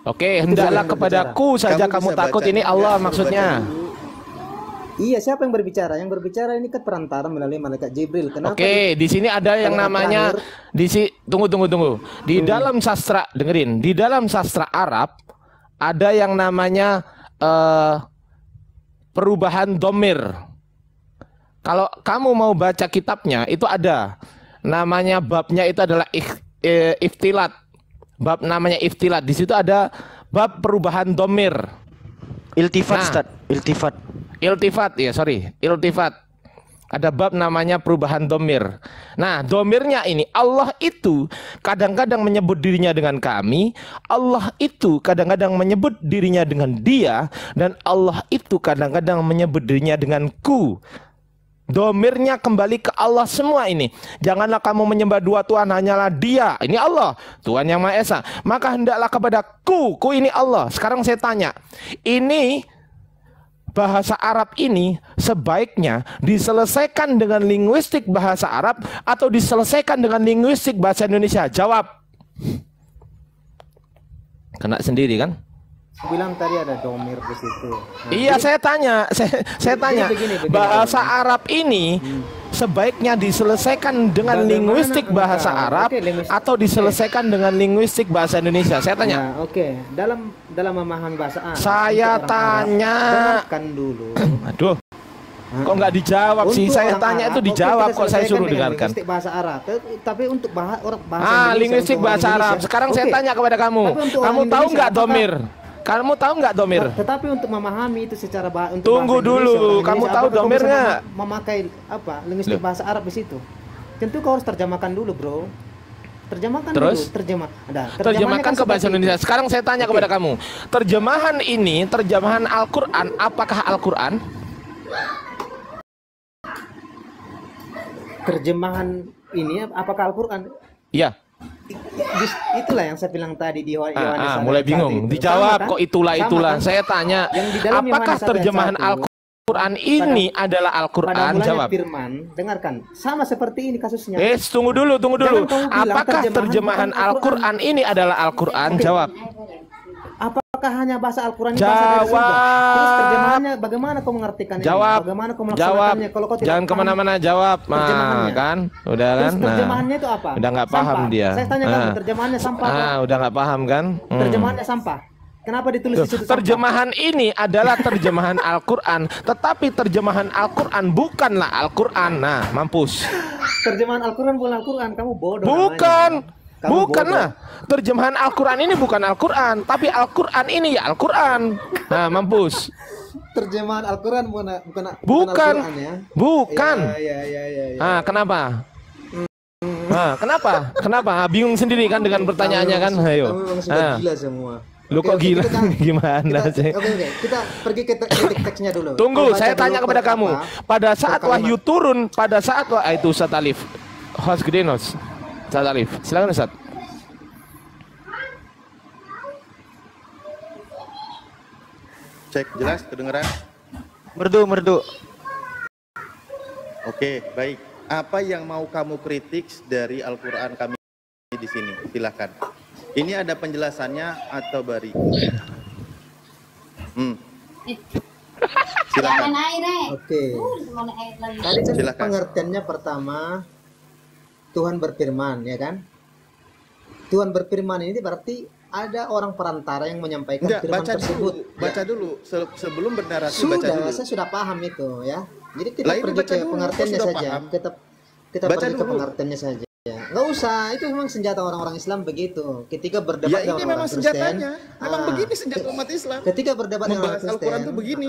Oke, hendaklah kepadaku saja kamu takut. Ini Allah maksudnya. Iya, siapa yang berbicara? Yang berbicara ini kan perantara melalui malaikat Jibril. Kenapa? Oke, di sini ada yang namanya tunggu. Di dalam sastra, dengerin. Di dalam sastra Arab ada yang namanya perubahan domir. Kalau kamu mau baca kitabnya itu ada namanya babnya itu adalah iftilat. Bab namanya iftilat. Di situ ada bab perubahan domir. Iltifat, Ustaz. Iltifat. Ada bab namanya perubahan domir. Nah, domirnya ini Allah itu kadang-kadang menyebut dirinya dengan kami, Allah itu kadang-kadang menyebut dirinya dengan dia, dan Allah itu kadang-kadang menyebut dirinya dengan ku. Domirnya kembali ke Allah semua ini. Janganlah kamu menyembah dua Tuhan, hanyalah Dia. Ini Allah, Tuhan yang Maha Esa. Maka hendaklah kepada ku ini Allah. Sekarang saya tanya, ini bahasa Arab ini sebaiknya diselesaikan dengan linguistik bahasa Arab atau diselesaikan dengan linguistik bahasa Indonesia? Jawab. Kena sendiri kan? Bilang tadi ada domir di situ. Nah, iya, jadi, saya tanya, begini, bahasa Arab ini sebaiknya diselesaikan dengan linguistik bahasa Arab atau diselesaikan dengan linguistik bahasa Indonesia? Saya tanya. Nah, dalam memahami bahasa Arab. Saya tanya. Dengarkan dulu. Aduh. Kok nggak dijawab sih? Saya tanya itu dijawab, kok saya suruh dengarkan. Linguistik bahasa Arab. Tapi untuk bahasa linguistik bahasa Arab. Sekarang saya tanya kepada kamu. Kamu tahu nggak domir? Kamu tahu nggak domir? Tetapi untuk memahami itu secara untuk tunggu dulu. Kamu tahu domir nggak? Memakai apa? Linguistik bahasa Arab di situ. Tentu kau harus terjemahkan dulu, bro. Terjemahkan terus? Dulu. Terjemahkan ke bahasa Indonesia. Sekarang saya tanya kepada kamu. Terjemahan ini, terjemahan Al-Quran, apakah Al-Quran? Terjemahan ini apakah Al-Quran? Iya. Itulah yang saya bilang tadi di Yohanes. Mulai bingung. Dijawab kok itulah. Kan? Saya tanya, apakah terjemahan Al-Quran ini adalah Al-Quran? Jawab. Firman, dengarkan. Sama seperti ini kasusnya. Tunggu dulu. Apakah terjemahan Al-Quran ini adalah Al-Quran? Jawab. Apakah hanya bahasa Al-Quran ini bahasa dari surga? Terus terjemahannya bagaimana kau mengartikannya? Jawab. Bagaimana kau melaksanakannya? Kalau kau tidak jangan kemana-mana, jawab. Kan? Udah kan? Terus terjemahannya itu apa? Udah nggak paham dia. Saya tanya kamu, terjemahannya sampah. Udah nggak paham kan? Terjemahannya sampah. Kenapa ditulis di situ? Terjemahan ini adalah terjemahan Al-Quran, tetapi terjemahan Al-Quran bukanlah Al-Quran. Nah, mampus. Terjemahan Al-Quran bukan Al-Quran, kamu bodoh. Bukan. Bukanlah. Terjemahan Al-Quran ini bukan Al-Quran, tapi Al-Quran ini ya Al-Quran. Nah, mampus. Terjemahan Al-Quran bukan Al-Quran ya? Bukan. Ya. Kenapa? Kenapa? Bingung sendiri kan dengan pertanyaannya kan? Ayo. Sudah gila semua. Lu kok gila? Gimana sih? Kita pergi ke titik teksnya dulu. Tunggu, saya tanya kepada kamu. Pada saat wahyu turun, itu Ustaz Alif. Host Gedenos. Ustaz Alif, silakan Ustaz. Cek, jelas, kedengeran? Merdu. Oke, baik. Apa yang mau kamu kritik dari Al-Quran kami di sini? Silakan. Ini ada penjelasannya atau bari? Silakan. Oke. Tadi kan pengertiannya pertama, Tuhan berfirman, ya kan? Tuhan berfirman ini berarti ada orang perantara yang menyampaikan firman tersebut. Baca dulu sebelum bernarasi. Baca dulu. Saya sudah paham itu, ya. Jadi kita pergi ke pengertiannya saja. Kita pergi ke pengertiannya saja. Nggak usah, itu memang senjata orang-orang Islam begitu. Ketika berdebat dengan orang Kristen, memang begini senjata umat Islam. Ketika berdebat dengan orang Kristen, Al-Quran tuh begini.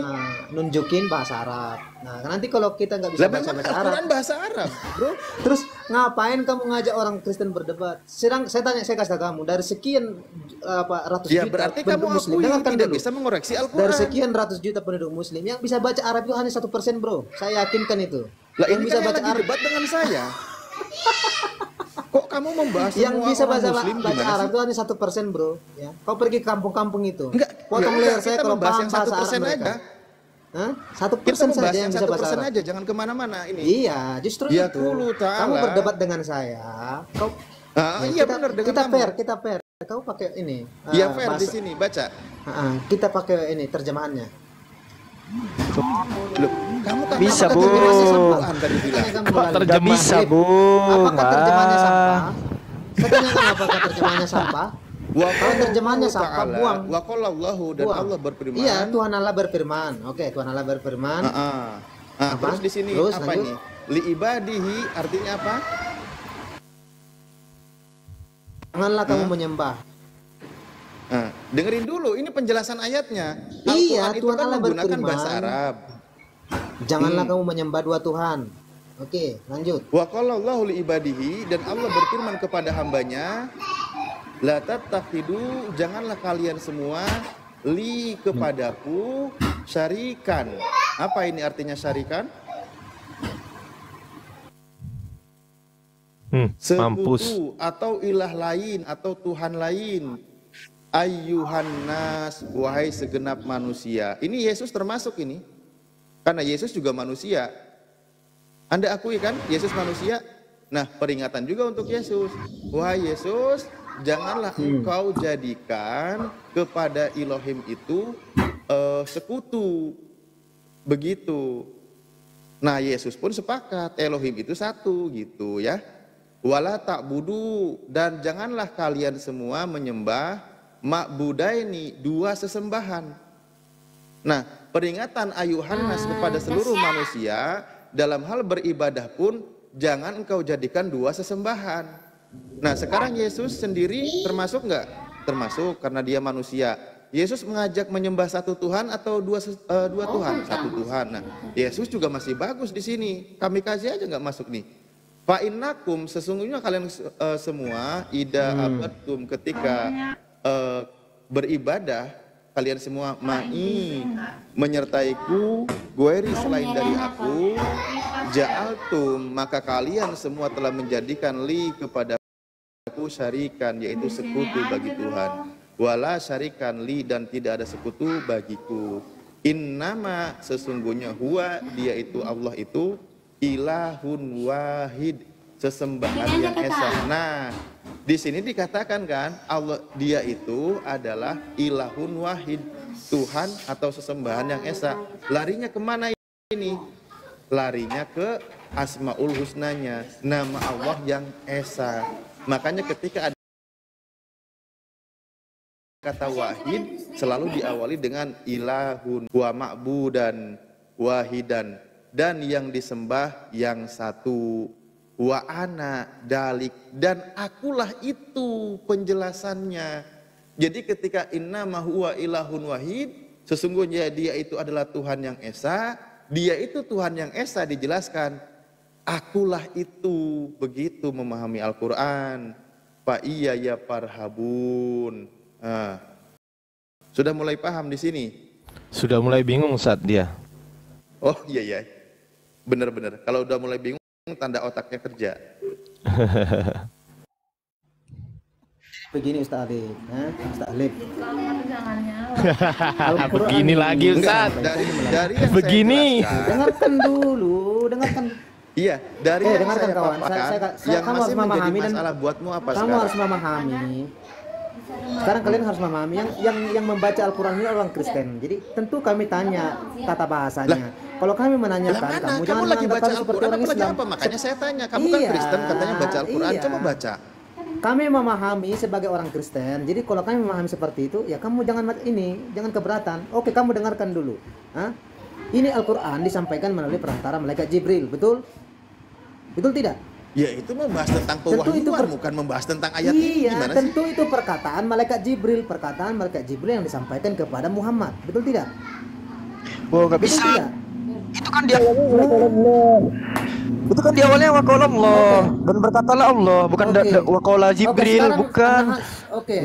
Nunjukin bahasa Arab. Nah, nanti kalau kita nggak bisa baca bahasa Arab, Al-Quran bahasa Arab, bro. Terus ngapain kamu ngajak orang Kristen berdebat? Saya kasih tahu kamu dari sekian ratus juta berarti penduduk kamu Muslim, tidak bisa mengoreksi Al-Quran. Dari sekian ratus juta penduduk Muslim yang bisa baca Arab itu hanya 1%, bro. Saya yakinkan itu. Yang bisa baca Arab debat dengan saya. Kok kamu membahas yang bisa baca sih? Arab itu hanya 1%, bro. Ya, kau pergi ke kampung-kampung itu. Potong leher saya kalau paham bahasa Arab mereka. 1% saja yang bisa bahasa Arab. Jangan kemana-mana ini. Iya, justru itu. Kamu berdebat dengan saya. Kau. Iya benar dengan kita fair. Kau pakai ini. Iya fair di sini baca. Kita pakai ini terjemahannya. Loh, kamu kan bisa, Bu. Terjemah bisa, Bu. Apakah terjemahannya sampah? Saya tanyakan apakah terjemahannya sampah? Kalau terjemahannya sampah, buang. Wa qallallahu dan Allah berfirman. Iya, Tuhan Allah berfirman. Oke, Tuhan Allah berfirman. Terus di sini apa ini? Li ibadihi artinya apa? Janganlah kamu menyembah. Dengerin dulu, ini penjelasan ayatnya. Iya, Tuhan Allah menggunakan berfirman, bahasa Arab. Janganlah kamu menyembah dua Tuhan. Oke, lanjut. Wa qallallahu li ibadihi dan Allah berfirman kepada hambanya, la tattakhidu, janganlah kalian semua li kepadaku syarikan. Apa ini artinya syarikan? Sekutu atau ilah lain atau Tuhan lain. Ayyuhan nas, wahai segenap manusia. Ini Yesus termasuk ini. Karena Yesus juga manusia. Anda akui kan Yesus manusia? Nah, peringatan juga untuk Yesus. Wahai Yesus, janganlah engkau jadikan kepada Elohim itu sekutu. Begitu. Nah, Yesus pun sepakat Elohim itu satu gitu ya. Wala ta'budu, dan janganlah kalian semua menyembah ma'budaini, dua sesembahan. Nah, peringatan Ayuhannas kepada seluruh manusia dalam hal beribadah pun jangan engkau jadikan dua sesembahan. Nah, sekarang Yesus sendiri termasuk enggak? Termasuk, karena dia manusia. Yesus mengajak menyembah satu Tuhan atau dua Tuhan? Satu Tuhan. Nah, Yesus juga masih bagus di sini. Kamikaze aja nggak masuk nih. Fa innakum, sesungguhnya kalian semua ida abadtum, ketika beribadah, kalian semua ma'i, menyertaiku, goeri selain dari aku, ja'altum, maka kalian semua telah menjadikan li kepada aku syarikan, yaitu sekutu bagi Tuhan. Wala syarikan li, dan tidak ada sekutu bagiku. Innama, sesungguhnya huwa, dia itu Allah itu ilahun wahid, sesembahan yang esa. Nah, di sini dikatakan kan Allah, dia itu adalah ilahun wahid, Tuhan atau sesembahan yang esa. Larinya kemana ini? Larinya ke Asmaul Husnanya, nama Allah yang esa. Makanya ketika ada kata wahid selalu diawali dengan ilahun wa ma'budan wahidan, dan yang disembah yang satu, wa ana dalik, dan akulah itu penjelasannya. Jadi ketika innama huwa ilahun wahid, sesungguhnya dia itu adalah Tuhan yang esa, dia itu Tuhan yang esa dijelaskan, akulah itu. Begitu memahami Al-Quran. Fa iya ya parhabun. Nah, sudah mulai paham di sini? Sudah mulai bingung saat dia. Oh iya iya, benar-benar. Kalau udah mulai bingung, tanda otaknya kerja. Begini Ustaz Alif, Ustaz Alif. Begini lagi Ustaz. Dari yang begini. Dengarkan dulu, dengarkan. Iya, dari yang dengarkan saya kawan. paparkan, yang kamu masih harus menjadi memahami dan masalah buatmu apa kamu sekarang? harus memahami. Sekarang kalian harus memahami yang membaca Al-Quran ini orang Kristen. Jadi tentu kami tanya tata bahasanya. Kalau kami menanyakan, kamu lagi baca Al-Quran apa lagi apa? Makanya saya tanya, kamu kan Kristen, katanya baca Al-Quran, coba baca. Kami memahami sebagai orang Kristen. Jadi kalau kami memahami seperti itu, ya kamu jangan keberatan. Oke, kamu dengarkan dulu. Ini Al-Quran disampaikan melalui perantara malaikat Jibril, betul? Betul tidak? Ya, itu membahas tentang pewahyuan, bukan membahas tentang ayat ini. Iya, tentu sih? Itu perkataan malaikat Jibril yang disampaikan kepada Muhammad, betul tidak? Oh, nggak bisa. Tidak? Itu kan dia itu kan di awalnya waqala Allah dan berkatalah Allah, bukan waqala Jibril, bukan.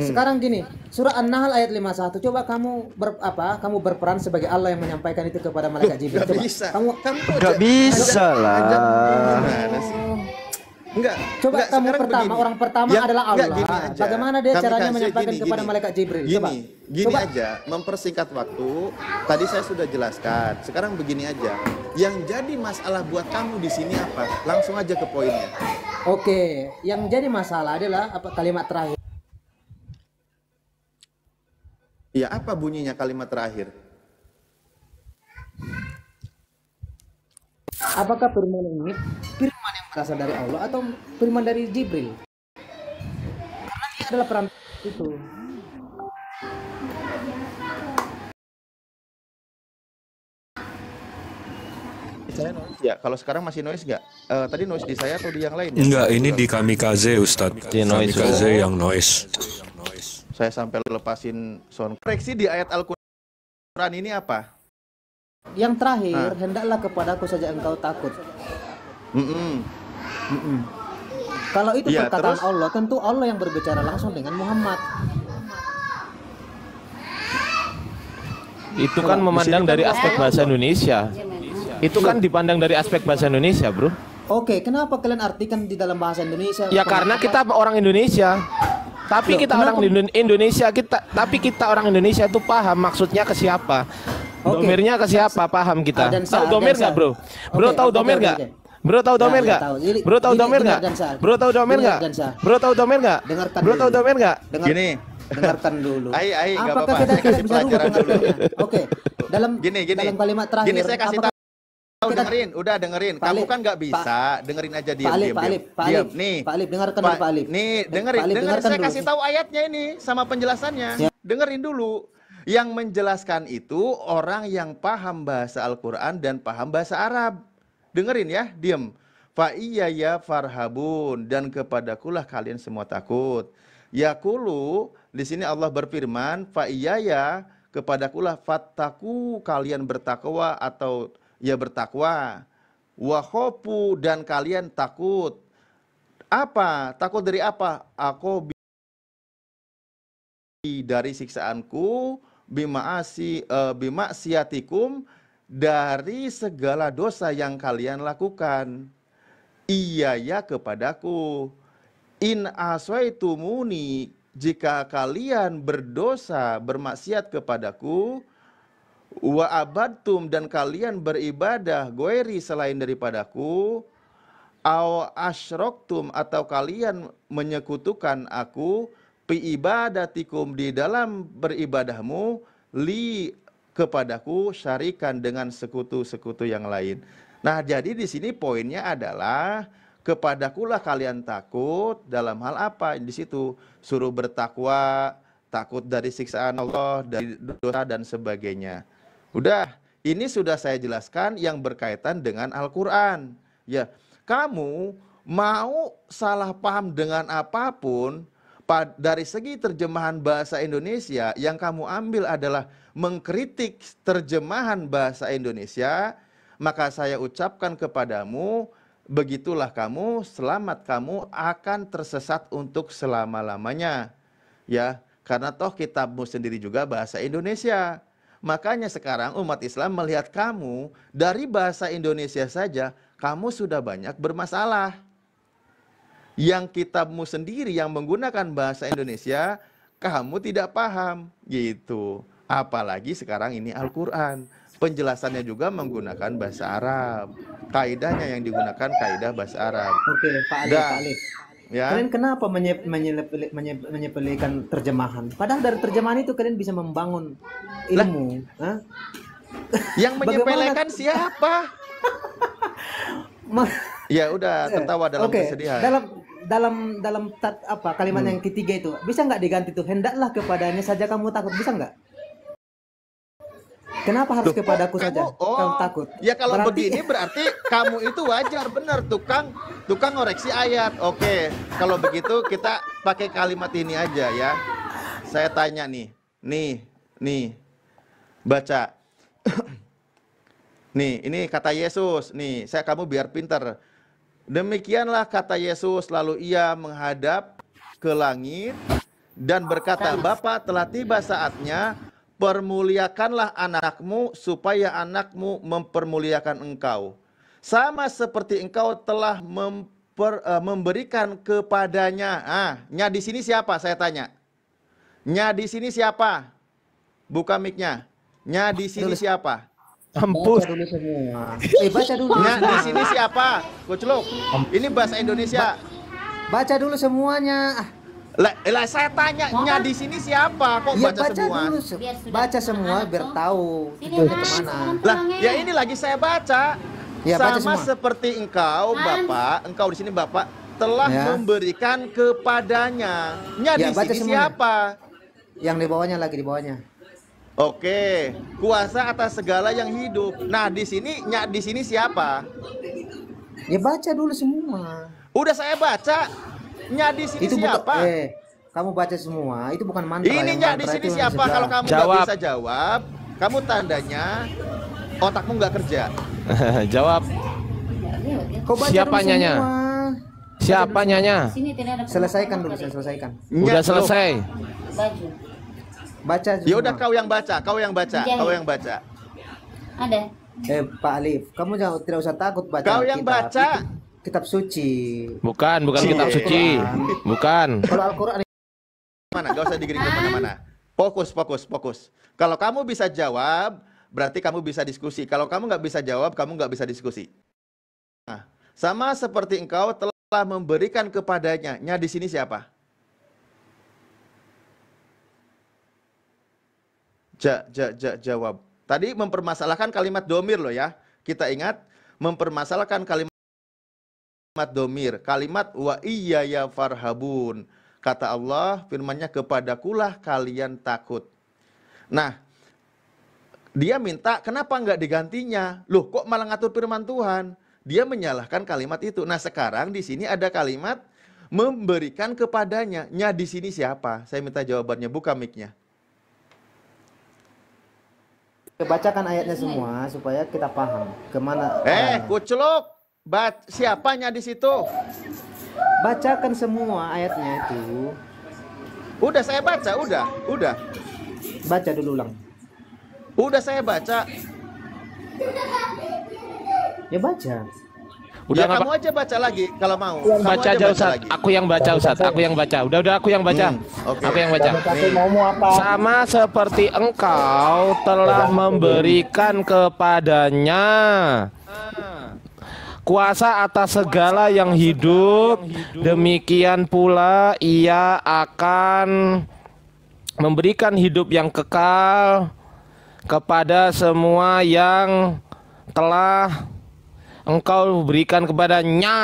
Sekarang gini, surah An-Nahl ayat 51. Coba kamu berperan sebagai Allah yang menyampaikan itu kepada malaikat Jibril. Coba. Bisa. Kamu nggak bisa lah. Enggak. Coba kamu pertama, begini. Orang pertama adalah Allah. Bagaimana dia caranya menyampaikan kepada malaikat Jibril? Gini aja, mempersingkat waktu. Tadi saya sudah jelaskan. Sekarang begini aja. Yang jadi masalah buat kamu di sini apa? Langsung aja ke poinnya. Oke, yang jadi masalah adalah apa kalimat terakhir? Ya, apa bunyinya kalimat terakhir? Apakah firman ini firman yang berasal dari Allah atau firman dari Jibril? Karena dia adalah perantara itu. Saya noise ya. Kalau sekarang masih noise nggak? Tadi noise di saya atau di yang lain? Enggak, ini di Kamikaze Ustadz. Kamikaze yang noise. Saya sampai lepasin sound. Koreksi di ayat Al-Quran ini apa? Yang terakhir, hendaklah kepadaku saja engkau takut. Kalau itu perkataan terus? Allah, tentu Allah yang berbicara langsung dengan Muhammad. Itu kan memandang dari aspek bahasa Indonesia. Itu kan dipandang dari aspek bahasa Indonesia, bro. Oke, kenapa kalian artikan di dalam bahasa Indonesia? Ya karena kita orang Indonesia. Tapi kita orang Indonesia, tapi kita orang Indonesia itu paham maksudnya ke siapa. Domirnya ke siapa? Paham kita. Tahu domir nggak, bro? Bro tahu domir nggak? Bro tahu domir nggak? Bro tahu domir nggak? Bro tahu domir nggak? Bro tahu domir nggak? Bro tahu domir nggak? Gini, dengarkan dulu. nggak Apakah apa-apa. kita Saya kasih bisa pelajaran rubah dulu. pengertiannya? Oke, dalam Gini. dalam kalimat terakhir. Gini saya kasih apakah tahu, kita- dengerin, udah dengerin. Pak Kamu Alif, kan nggak bisa, dengerin aja diam, Pak Alif, diam, Pak diam. Alif, Pak Diam. Alif. Nih, Pak Alif, dengarkan dulu Pak Alif. Nih, dengerin, Pak Alif, dengerin. dengarkan Saya dulu. kasih tahu ayatnya ini sama penjelasannya. Dengerin dulu. Yang menjelaskan itu orang yang paham bahasa Al-Quran dan paham bahasa Arab. Dengerin ya, diam. Fa iya ya farhabun, dan kepadakulah kalian semua takut. Yaqulu, di sini Allah berfirman, fa iya ya, kepadakulah fattaku, kalian bertakwa atau ya bertakwa. Wa khofu, dan kalian takut. Apa? Takut dari apa? Aku dari siksaanku, bimaksiatikum, dari segala dosa yang kalian lakukan. Iya ya kepadaku. In aswaitumuni, jika kalian berdosa, bermaksiat kepadaku, wa abadtum, dan kalian beribadah goeri selain daripadaku, aw asyroktum, atau kalian menyekutukan aku, pi ibadatikum, di dalam beribadahmu, li kepadaku, syarikan, dengan sekutu-sekutu yang lain. Nah, jadi di sini poinnya adalah kepadakulah kalian takut dalam hal apa? Di situ suruh bertakwa, takut dari siksaan Allah, dari dosa dan sebagainya. Udah, ini sudah saya jelaskan yang berkaitan dengan Al-Qur'an. Ya, kamu mau salah paham dengan apapun, dari segi terjemahan bahasa Indonesia yang kamu ambil adalah mengkritik terjemahan bahasa Indonesia, maka saya ucapkan kepadamu, begitulah kamu, selamat, kamu akan tersesat untuk selama-lamanya. Ya, karena toh kitabmu sendiri juga bahasa Indonesia. Makanya sekarang umat Islam melihat kamu dari bahasa Indonesia saja, kamu sudah banyak bermasalah. Yang kitabmu sendiri yang menggunakan bahasa Indonesia, kamu tidak paham, gitu. Apalagi sekarang ini Al-Quran. Penjelasannya juga menggunakan bahasa Arab. Kaidahnya yang digunakan kaidah bahasa Arab. Oke, Pak Alif, Pak Alif. Ya. Kalian kenapa menyepelekan terjemahan? Padahal dari terjemahan itu kalian bisa membangun ilmu. Hah? Yang menyepelekan siapa? Ya udah, tertawa dalam kesedihan. Dalam kalimat yang ketiga itu bisa nggak diganti tuh? Hendaklah kepadanya saja kamu takut, bisa nggak? Kenapa harus kepadaku saja kamu takut? Ya kalau begini berarti kamu itu wajar, benar, tukang ngoreksi ayat. Oke, kalau begitu kita pakai kalimat ini aja ya. Saya tanya nih, baca. Nih, ini kata Yesus. Nih, kamu biar pintar. Demikianlah kata Yesus, lalu ia menghadap ke langit dan berkata, Bapa, telah tiba saatnya, permuliakanlah anakmu supaya anakmu mempermuliakan engkau. Sama seperti engkau telah memberikan kepadanya. Nya di sini siapa? Saya tanya. Nya di sini siapa? Buka mic-nya. Nya di sini siapa? Ampun. Baca dulu semua. Baca dulu. Nya di sini siapa? Kucluk. Ini bahasa Indonesia. Baca dulu semuanya. Lah saya tanya, nya di sini siapa? Kok Ya, baca semua? Dulu, baca semua biar tahu itu kemana. Lah, ya ini lagi saya baca. Ya, baca sama semua. seperti engkau, Bapak, engkau di sini Bapak telah memberikan kepadanya. Nya di baca sini semuanya. siapa? Yang di bawahnya lagi, di bawahnya. Oke, kuasa atas segala yang hidup. Nah, di sini nya di sini siapa? Ya baca dulu semua. Udah saya baca. Nya di sini Itu siapa? Kamu baca semua. Itu bukan mantra. Ini nya di sini siapa? Kalau kamu nggak bisa jawab, kamu tandanya otakmu nggak kerja. Jawab. Siapa nyanya? Siapa nyanya? Selesaikan dulu, saya selesaikan. Udah selesai. Baca. Ya udah kau yang baca, kau yang baca. Ada. Pak Alif, kamu jangan, tidak usah takut baca. Kau yang baca. Kitab suci. Bukan kitab suci. Bukan. Kalau Al-Qur'an mana? Gak usah digiring ke mana-mana. Fokus. Kalau kamu bisa jawab, berarti kamu bisa diskusi. Kalau kamu nggak bisa jawab, kamu nggak bisa diskusi. Nah, sama seperti engkau telah memberikan kepadanya. Nya di sini siapa? Jawab. Tadi mempermasalahkan kalimat domir loh ya. Kita ingat mempermasalahkan kalimat domir. Kalimat wa iya ya farhabun. Kata Allah firmannya kepadakulah kalian takut. Nah, dia minta kenapa nggak digantinya? Loh kok malah ngatur firman Tuhan? Dia menyalahkan kalimat itu. Nah sekarang di sini ada kalimat memberikan kepadanya. Nya di sini siapa? Saya minta jawabannya. Buka mic-nya. Bacakan ayatnya semua supaya kita paham kemana. Kuceluk, siapanya di situ? Bacakan semua ayatnya itu. Udah saya baca, udah. Baca dulu ulang. Udah saya baca. Ya baca. Udah ya, kamu aja baca lagi kalau mau. Baca aja Ustaz. Aku yang baca Ustaz. Aku yang baca. Udah aku yang baca. Okay. Aku yang baca. Sama seperti engkau telah memberikan kepadanya kuasa atas segala yang hidup, demikian pula ia akan memberikan hidup yang kekal kepada semua yang telah engkau berikan kepadanya.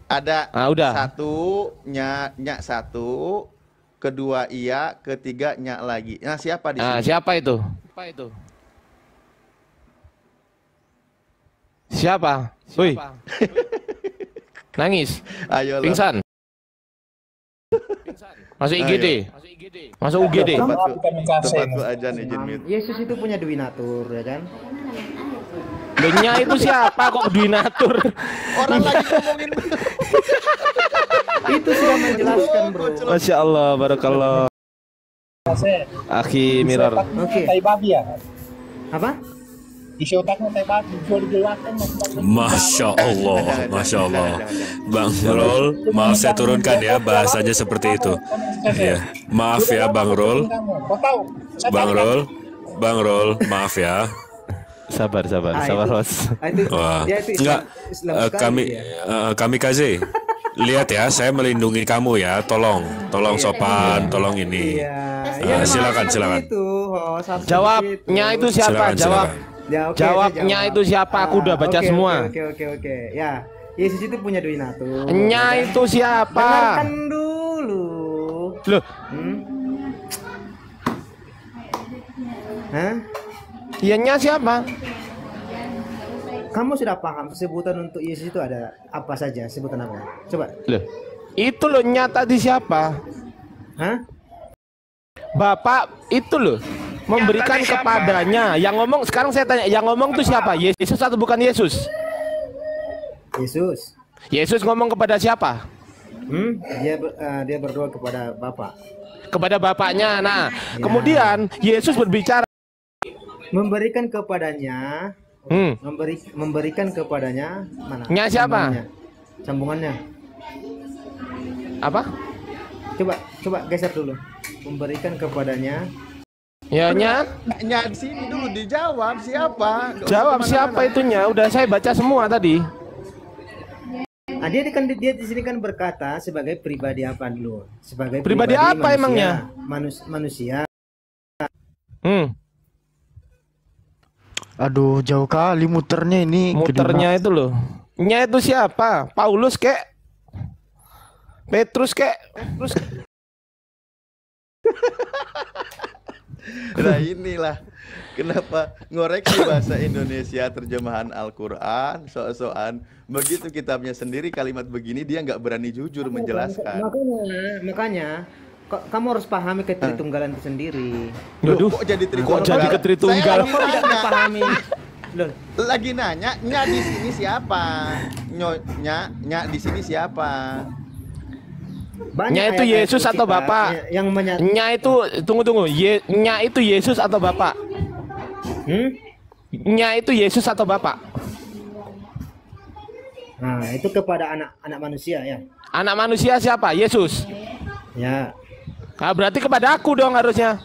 Ada udah. Satu, nya satu, kedua iya, ketiga nya lagi. Nah siapa di sini? Siapa itu? Siapa? Woi. Nangis. Ayo. Pingsan. Masuk IGD. Masuk UGD. Tempatku aja nih Jinmit. Yesus itu punya duinatur ya kan? Nya itu siapa kok duinatur? Orang lagi ngomongin. Itu sudah menjelaskan bro. Masya Allah, barakallah. Akhi Mirror. Oke. Apa? Isi otaknya tai babi, bisa dijelaskan. Masya Allah. Bang Rol, maaf saya turunkan ya bahasanya seperti itu. Ya, maaf ya Bang Rol. Bang Rol, maaf ya. Sabar Ros. Wah, enggak, kami Kaze. Lihat ya, saya melindungi kamu ya. Tolong sopan, tolong ini. Silakan. Jawabnya itu siapa? Jawabnya itu siapa? Aku udah baca semua. Oke. Ya, Yesus itu punya duinatur. Nya itu siapa? Dengarkan dulu. Loh. Hah? Nya siapa? Kamu sudah paham sebutan untuk Yesus itu ada apa saja? Sebutan apa? Coba. Loh. Itu loh nya tadi siapa? Hah? Bapak itu loh memberikan kepadanya. Yang ngomong sekarang saya tanya, yang ngomong itu siapa? Yesus atau bukan Yesus? Yesus. Yesus ngomong kepada siapa? Dia berdoa kepada Bapa. Kepada Bapaknya. Nah, kemudian Yesus berbicara memberikan kepadanya. Memberikan kepadanya mana? Nya siapa? Sambungannya. Apa? Coba geser dulu. Memberikan kepadanya. Ya nya di sini dulu dijawab siapa? Jawab siapa itunya? Udah saya baca semua tadi. Nah, dia di sini kan berkata sebagai pribadi apa dulu? Sebagai pribadi apa manusia, emangnya? Manusia. Aduh, jauh kali muternya ini. Muternya itu loh. Nya itu siapa? Paulus kek? Petrus kek? Nah inilah kenapa ngoreksi bahasa Indonesia terjemahan Al-Quran so-soan begitu kitabnya sendiri kalimat begini dia nggak berani jujur menjelaskan. Makanya kamu harus pahami ketritunggalan itu sendiri. Duh, kok jadi ketritunggal? Saya tidak pahami. Loh, lagi nanya nya di sini siapa? Nya di sini siapa? Nya itu Yesus atau Bapak? Nya itu tunggu. Nya itu Yesus atau Bapak? Nya itu Yesus atau Bapak? Nah, itu kepada anak manusia ya. Anak manusia siapa? Yesus. Ya. Nah, berarti kepada aku dong harusnya.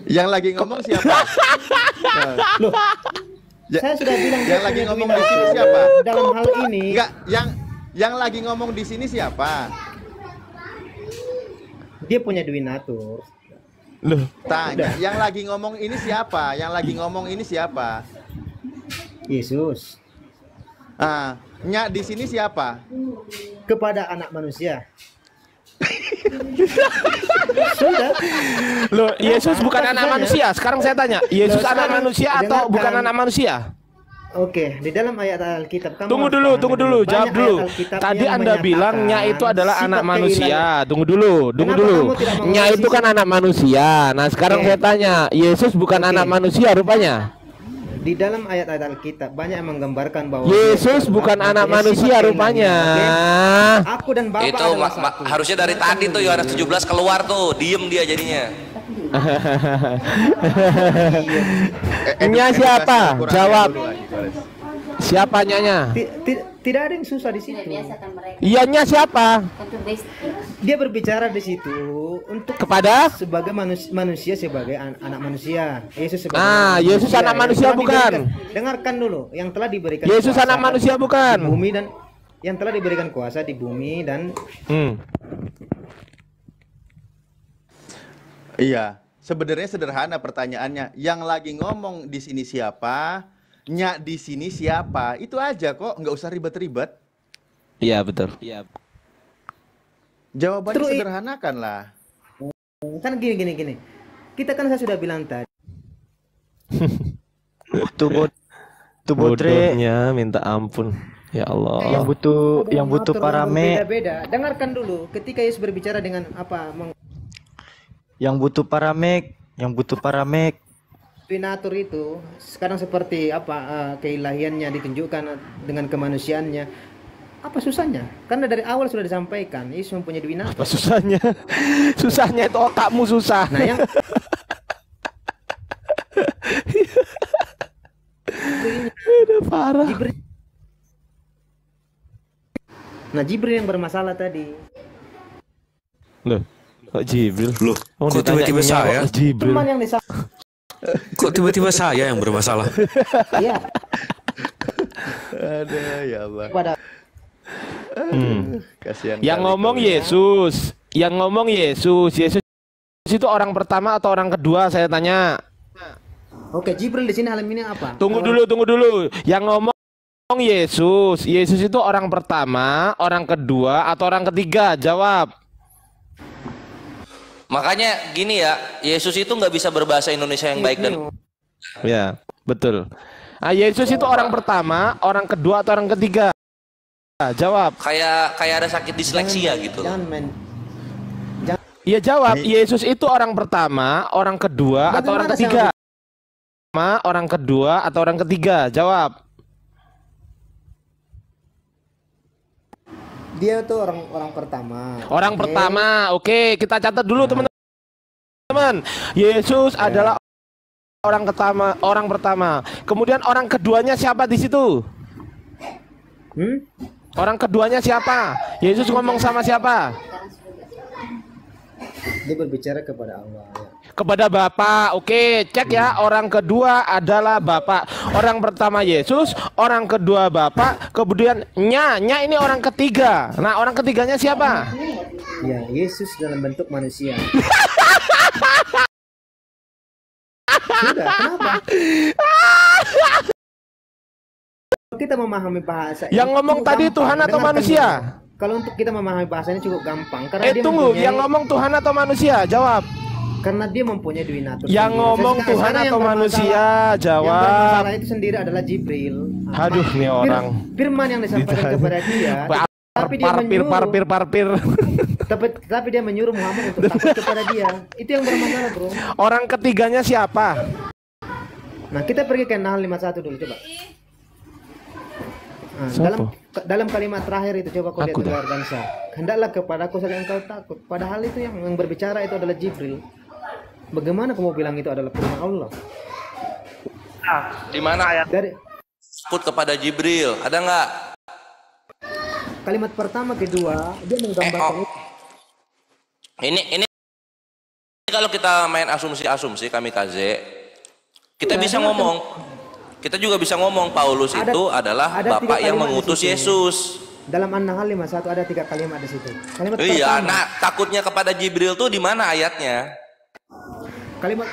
Yang lagi ngomong siapa? Loh, saya sudah bilang yang lagi ngomong di sini siapa? Dalam hal ini enggak, yang lagi ngomong di sini siapa? Dia punya dominatur. Loh, tanya, yang lagi ngomong ini siapa? Yang lagi ngomong ini siapa? Yesus. Ah, Nya di sini siapa? Kepada anak manusia. Sudah. Loh, Yesus bukan anak manusia. Sekarang saya tanya, Yesus anak manusia atau bukan anak manusia? Oke, di dalam ayat Alkitab kamu tunggu dulu, jawab dulu. Tadi Anda bilang Nya itu adalah anak manusia. Tunggu dulu. Nya itu kan anak manusia. Nah, sekarang saya tanya, Yesus bukan anak manusia rupanya? Di dalam ayat-ayat Alkitab banyak yang menggambarkan bahwa Yesus bukan anak manusia rupanya. Aku dan Bapa itu harusnya dari tadi tuh Yohanes 17 keluar tuh, diem dia jadinya. Nya siapa? Jawab. Siapa nyanya? Tidak ada yang susah di situ. Nya siapa? Dia berbicara di situ untuk kepada sebagai manusia sebagai anak manusia. Yesus sebagai Yesus anak manusia bukan? Dengarkan dulu, yang telah diberikan Yesus anak manusia bukan? Di bumi dan yang telah diberikan kuasa di bumi dan Iya, sebenarnya sederhana pertanyaannya. Yang lagi ngomong di sini siapa? Nya di sini siapa? Itu aja kok, nggak usah ribet-ribet. Iya, betul. Iya. Jawabannya sederhanakan lah. Kan gini. Kita kan saya sudah bilang tadi. Bodohnya minta ampun. Ya Allah. Yang butuh parame. Beda-beda. Dengarkan dulu. Ketika Yesus berbicara dengan apa? Yang butuh paramek. Dominatur itu sekarang seperti apa keilahiannya ditunjukkan dengan kemanusiaannya. Apa susahnya? Karena dari awal sudah disampaikan Yesus mempunyai dominatur. Apa susahnya? Susahnya itu otakmu susah. Nah, yang udah parah. Jibril yang bermasalah tadi. Loh, kok Jibril? Loh, kok tiba-tiba saya? Jibril. Teman yang Kok tiba-tiba saya yang bermasalah? Iya. Ada ya Allah. Kasihan. Yang ngomong Yesus. Yesus itu orang pertama atau orang kedua, saya tanya. Oke, Jibril di sini alam ini apa? Tunggu dulu. Yang ngomong Yesus itu orang pertama, orang kedua atau orang ketiga? Jawab. Makanya gini ya, Yesus itu nggak bisa berbahasa Indonesia yang baik dan ya, betul. Yesus itu orang pertama, orang kedua atau orang ketiga? Jawab. Kayak ada sakit disleksia gitu. Iya, jawab. Yesus itu orang pertama, orang kedua atau orang ketiga? Orang kedua atau orang ketiga? Jawab. Dia tuh orang pertama. Orang pertama. Oke, kita catat dulu teman-teman. Yesus adalah orang pertama. Kemudian orang keduanya siapa di situ? Orang keduanya siapa? Yesus ngomong sama siapa? Dia berbicara kepada Allah. Kepada Bapa. Oke, cek ya. Orang kedua adalah Bapa. Orang pertama Yesus, orang kedua Bapa, kemudian Nya ini orang ketiga. Nah, orang ketiganya siapa? Ya, Yesus dalam bentuk manusia. Sudah, kenapa? Kita memahami bahasa. Yang ngomong tadi Tuhan atau manusia? Kalau untuk kita memahami bahasanya cukup gampang. Karena dia tunggu, yang ngomong Tuhan atau manusia? Jawab. Karena dia mempunyai dominatur. Yang ngomong Tuhan atau manusia? Jawab. Yang bermasalah itu sendiri adalah Jibril. Aduh, nih orang. Firman yang disampaikan kepada dia. Tapi dia parpir. Tapi dia menyuruh Muhammad untuk takut kepada dia. Itu yang bermasalah, bro. Orang ketiganya siapa? Nah, kita pergi ke Nahl 51 dulu, coba. Nah, dalam kalimat terakhir itu coba kau lihat dengar bangsa. Hendaklah kepadaku saja engkau takut. Padahal itu yang berbicara itu adalah Jibril. Bagaimana kamu bilang itu adalah firman Allah? Di mana ayat? Sebut kepada Jibril. Ada nggak? Kalimat pertama, kedua, dia menggambarkan itu. Ini kalau kita main asumsi-asumsi kamikaze, kita bisa ngomong. Kita juga bisa ngomong Paulus itu adalah Bapak yang mengutus Yesus. Dalam An-Nahl 51 ada 3 kalimat di situ. Kalimat iya, pertama. nah takutnya kepada Jibril tuh di mana ayatnya? Kalimat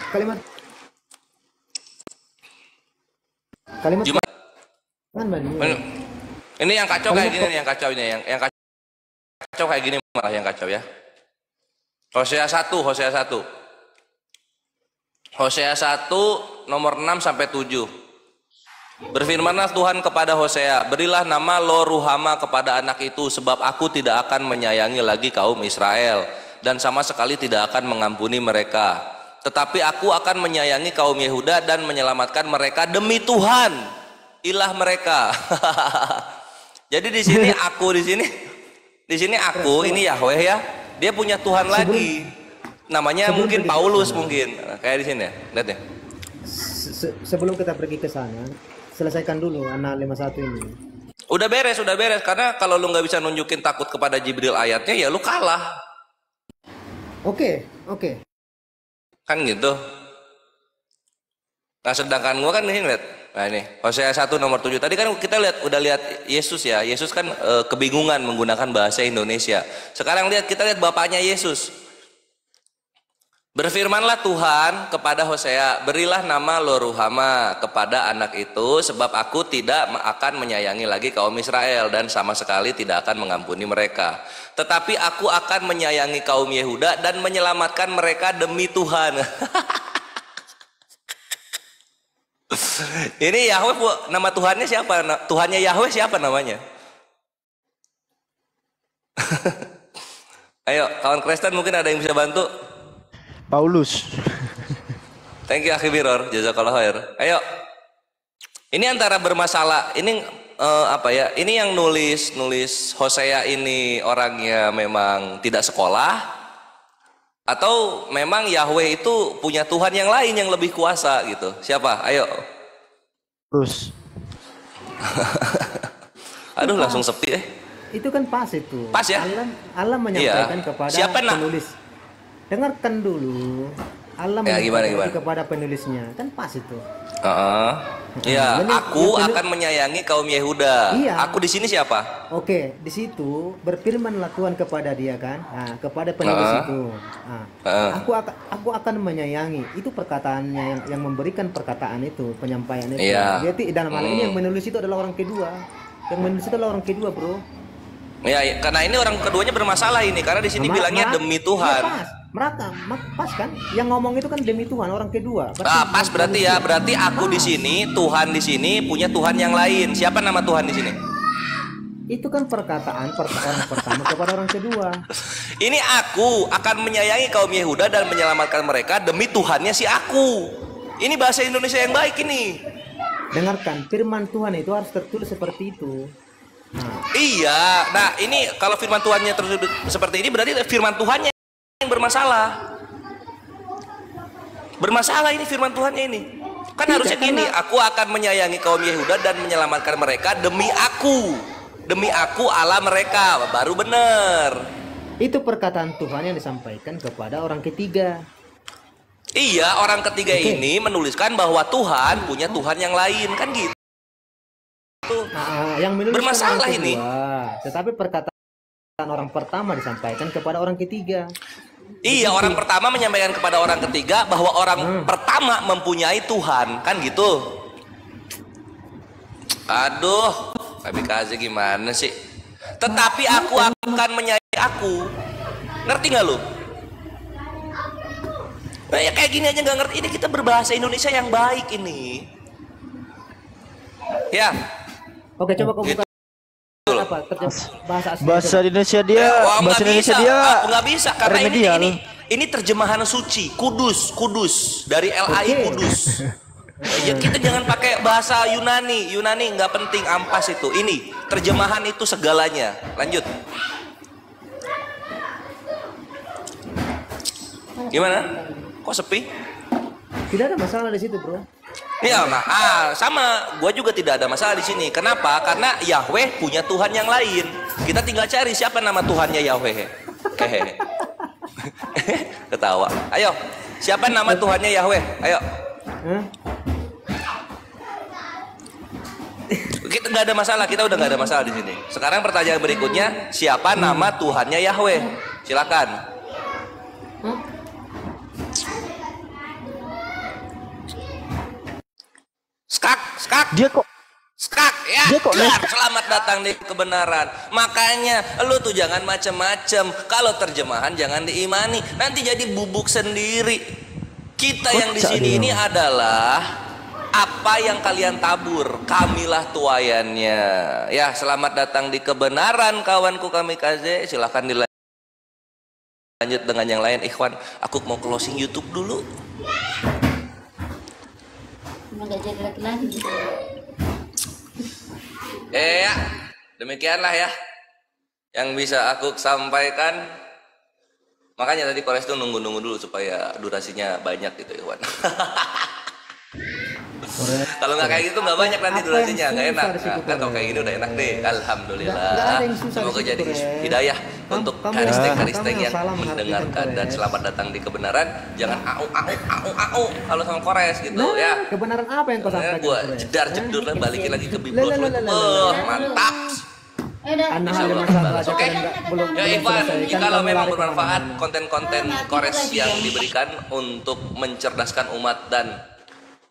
Gimana? Kan ini yang kacau kayak gini, yang kacau ini, yang kacau kayak gini malah yang kacau ya. Hosea 1 nomor 6 sampai 7. Berfirmanlah Tuhan kepada Hosea, berilah nama Lo Ruhama kepada anak itu, sebab aku tidak akan menyayangi lagi kaum Israel dan sama sekali tidak akan mengampuni mereka. Tetapi aku akan menyayangi kaum Yehuda dan menyelamatkan mereka demi Tuhan, ilah mereka. Jadi di sini aku ini Yahweh ya. Dia punya Tuhan lagi. Namanya mungkin Paulus mungkin. Kayak di sini ya. Lihat ya. Sebelum kita pergi ke sana, selesaikan dulu An-Nahl 51 ini. Udah beres karena kalau lu nggak bisa nunjukin takut kepada Jibril ayatnya ya lu kalah. Oke. Kan gitu. Nah sedangkan gua kan ini lihat. Nah ini Hosea 1 nomor 7. Tadi kan kita udah lihat Yesus ya. Yesus kan kebingungan menggunakan bahasa Indonesia. Sekarang kita lihat bapaknya Yesus. Berfirmanlah Tuhan kepada Hosea, berilah nama Lo Ruhama kepada anak itu, sebab aku tidak akan menyayangi lagi kaum Israel dan sama sekali tidak akan mengampuni mereka. Tetapi aku akan menyayangi kaum Yehuda dan menyelamatkan mereka demi Tuhan. Ini Yahweh, nama Tuhannya siapa? Tuhannya Yahweh siapa namanya? Ayo, kawan Kristen mungkin ada yang bisa bantu? Paulus. Thank you Akhi Biror, jazakallah khair. Ayo. Ini antara bermasalah, ini apa ya? Ini yang nulis Hosea ini orangnya memang tidak sekolah atau memang Yahweh itu punya Tuhan yang lain yang lebih kuasa gitu. Siapa? Ayo. Terus. Aduh, langsung sepi Itu kan pas itu. Pas ya? Allah menyampaikan kepada penulis. Dengarkan dulu. Allah menyampaikan kepada penulisnya. Kan pas itu. Ya, aku akan menyayangi kaum Yehuda. Iya. Aku di sini siapa? Oke, di situ berfirmanlah Tuhan kepada dia kan, kepada penulis itu. Aku akan menyayangi. Itu perkataannya yang memberikan perkataan itu, penyampaian itu. Iya. Jadi dalam hal ini yang menulis itu adalah orang kedua. Yang menulis itu adalah orang kedua, bro. Ya, karena ini orang keduanya bermasalah ini, karena di sini bilangnya demi Tuhan. Ya, pas kan? Yang ngomong itu kan demi Tuhan, orang kedua. Pas berarti ya, berarti aku di sini, Tuhan di sini punya Tuhan yang lain. Siapa nama Tuhan di sini? Itu kan perkataan orang pertama kepada orang kedua. Ini aku akan menyayangi kaum Yehuda dan menyelamatkan mereka demi Tuhannya si aku. Ini bahasa Indonesia yang baik ini. Dengarkan, firman Tuhan itu harus tertulis seperti itu. Iya, nah ini kalau firman Tuhannya terus seperti ini berarti firman Tuhannya yang bermasalah. Bermasalah ini firman Tuhannya ini. Kan harusnya gini, aku akan menyayangi kaum Yehuda dan menyelamatkan mereka demi aku. Demi aku Allah mereka, baru benar. Itu perkataan Tuhan yang disampaikan kepada orang ketiga. Iya, orang ketiga ini menuliskan bahwa Tuhan punya Tuhan yang lain, kan gitu. Yang bermasalah orang kedua, ini. Tetapi perkataan orang pertama disampaikan kepada orang ketiga. Iya, orang pertama menyampaikan kepada orang ketiga bahwa orang pertama mempunyai Tuhan, kan gitu. Aduh, kamikaze gimana sih? Tetapi aku akan menyayangi aku. Ngerti nggak lu? Nah, ya kayak gini aja nggak ngerti. Ini kita berbahasa Indonesia yang baik ini. Ya. Oke, coba kau buka apa bahasa Indonesia dia, bahasa Indonesia dia nggak bisa karena ini terjemahan suci, kudus dari LAI kudus. Ya, kita jangan pakai bahasa Yunani nggak penting, ampas itu. Ini terjemahan itu segalanya. Lanjut. Gimana? Kok sepi? Tidak ada masalah di situ, bro. Ya, sama. Gua juga tidak ada masalah di sini. Kenapa? Karena Yahweh punya Tuhan yang lain. Kita tinggal cari siapa nama Tuhannya Yahweh. Ketawa. Ayo, siapa nama Tuhannya Yahweh? Ayo. Kita nggak ada masalah, kita udah nggak ada masalah di sini. Sekarang pertanyaan berikutnya, siapa nama Tuhannya Yahweh? Silakan. Skak. Dia kok Skak ya. Dia kok Dar, selamat datang di kebenaran. Makanya lu tuh jangan macem-macem. Kalau terjemahan jangan diimani. Nanti jadi bubuk sendiri. Kita yang di sini ini adalah apa yang kalian tabur, kamilah tuayannya. Ya, selamat datang di kebenaran kawanku kamikaze. Silahkan dilanjut dengan yang lain. Ikhwan, aku mau closing YouTube dulu. Nggak jadi laki-laki. Ya, demikianlah ya yang bisa aku sampaikan. Makanya tadi Kores tuh nunggu-nunggu dulu supaya durasinya banyak gitu, Ikhwan. Kalau nggak kayak gitu nggak banyak nanti durasinya, nggak enak. Nah, kan kalau kayak gini udah enak deh. Alhamdulillah. Semoga jadi hidayah untuk karisteng-karisteng yang mendengarkan, dan selamat datang di kebenaran. Jangan au kalau sama Kores gitu ya. Kebenaran apa yang kau sampaikan? Gua jedar-jedur lah, balikin lagi ke Biblot. Mantap. Oke, ya Ivan, kalau memang bermanfaat konten-konten Kores yang diberikan untuk mencerdaskan umat dan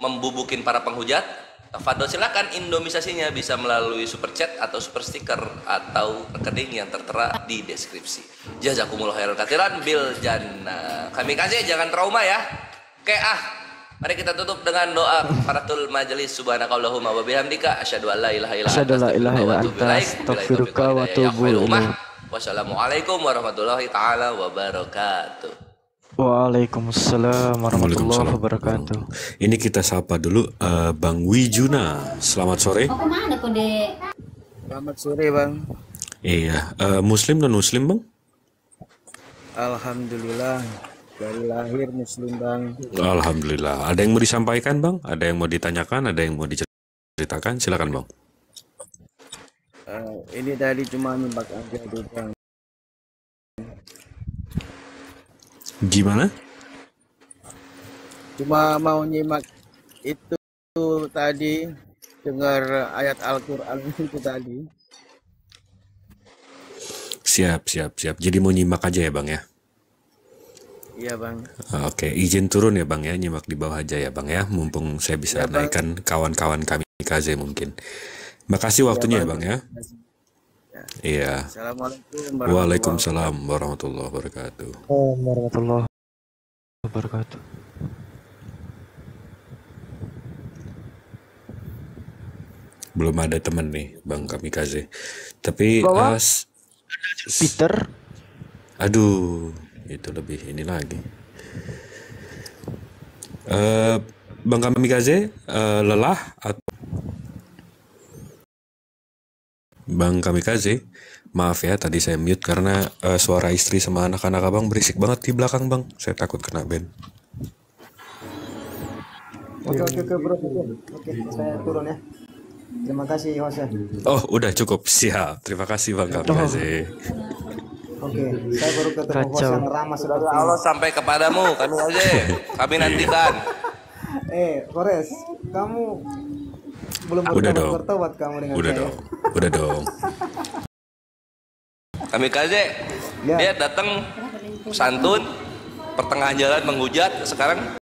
membubukin para penghujat, tafadhol silakan indomisasinya bisa melalui super chat atau super sticker atau rekening yang tertera di deskripsi. Jazakumullah khairan katsiran bil jannah. Kamikaze jangan trauma ya. Oke, mari kita tutup dengan doa kafaratul majelis. Subhanakallahumma wa bihamdika asyhadu an la ilaha illa anta astaghfiruka wa atubu ilaik. Wassalamualaikum warahmatullahi taala wabarakatuh. Waalaikumsalam warahmatullahi wabarakatuh. Ini kita sapa dulu Bang Wijuna. Selamat sore. Oh, kemana kok, Dek? Selamat sore, Bang. Iya, Muslim non Muslim, Bang? Alhamdulillah, dari lahir Muslim, Bang. Alhamdulillah. Ada yang mau disampaikan, Bang? Ada yang mau ditanyakan? Ada yang mau diceritakan? Silakan, Bang. Ini tadi cuma nyimak aja dulu, Bang. Gimana? Cuma mau nyimak itu tadi, dengar ayat Al-Quran itu tadi. Siap. Jadi mau nyimak aja ya, Bang ya? Iya, Bang. Oke, izin turun ya, Bang ya? Nyimak di bawah aja ya, Bang ya? Mumpung saya bisa naikkan kawan-kawan kami kamikaze mungkin. Makasih waktunya ya, Bang ya? Iya. Assalamualaikum. Waalaikumsalam warahmatullahi wabarakatuh. Warahmatullahi wabarakatuh. Belum ada teman nih, Bang Kamikaze. Tapi Peter. Aduh, itu lebih ini lagi. Bang Kamikaze lelah atau Bang Kamikaze, maaf ya tadi saya mute karena suara istri sama anak-anak abang berisik banget di belakang, Bang. Saya takut kena ban. Oke bro. Oke, saya turun ya. Terima kasih Jose. Oh, udah cukup. Siap. Terima kasih Bang Kamikaze. Oke, saya baru ketemu Jose yang ramah seperti ini. Allah sampai kepadamu, kami nantikan. Kores, kamu belum bertobat kamu dengan saya. Udah dong. Kamikaze, dia datang santun, pertengahan jalan menghujat, sekarang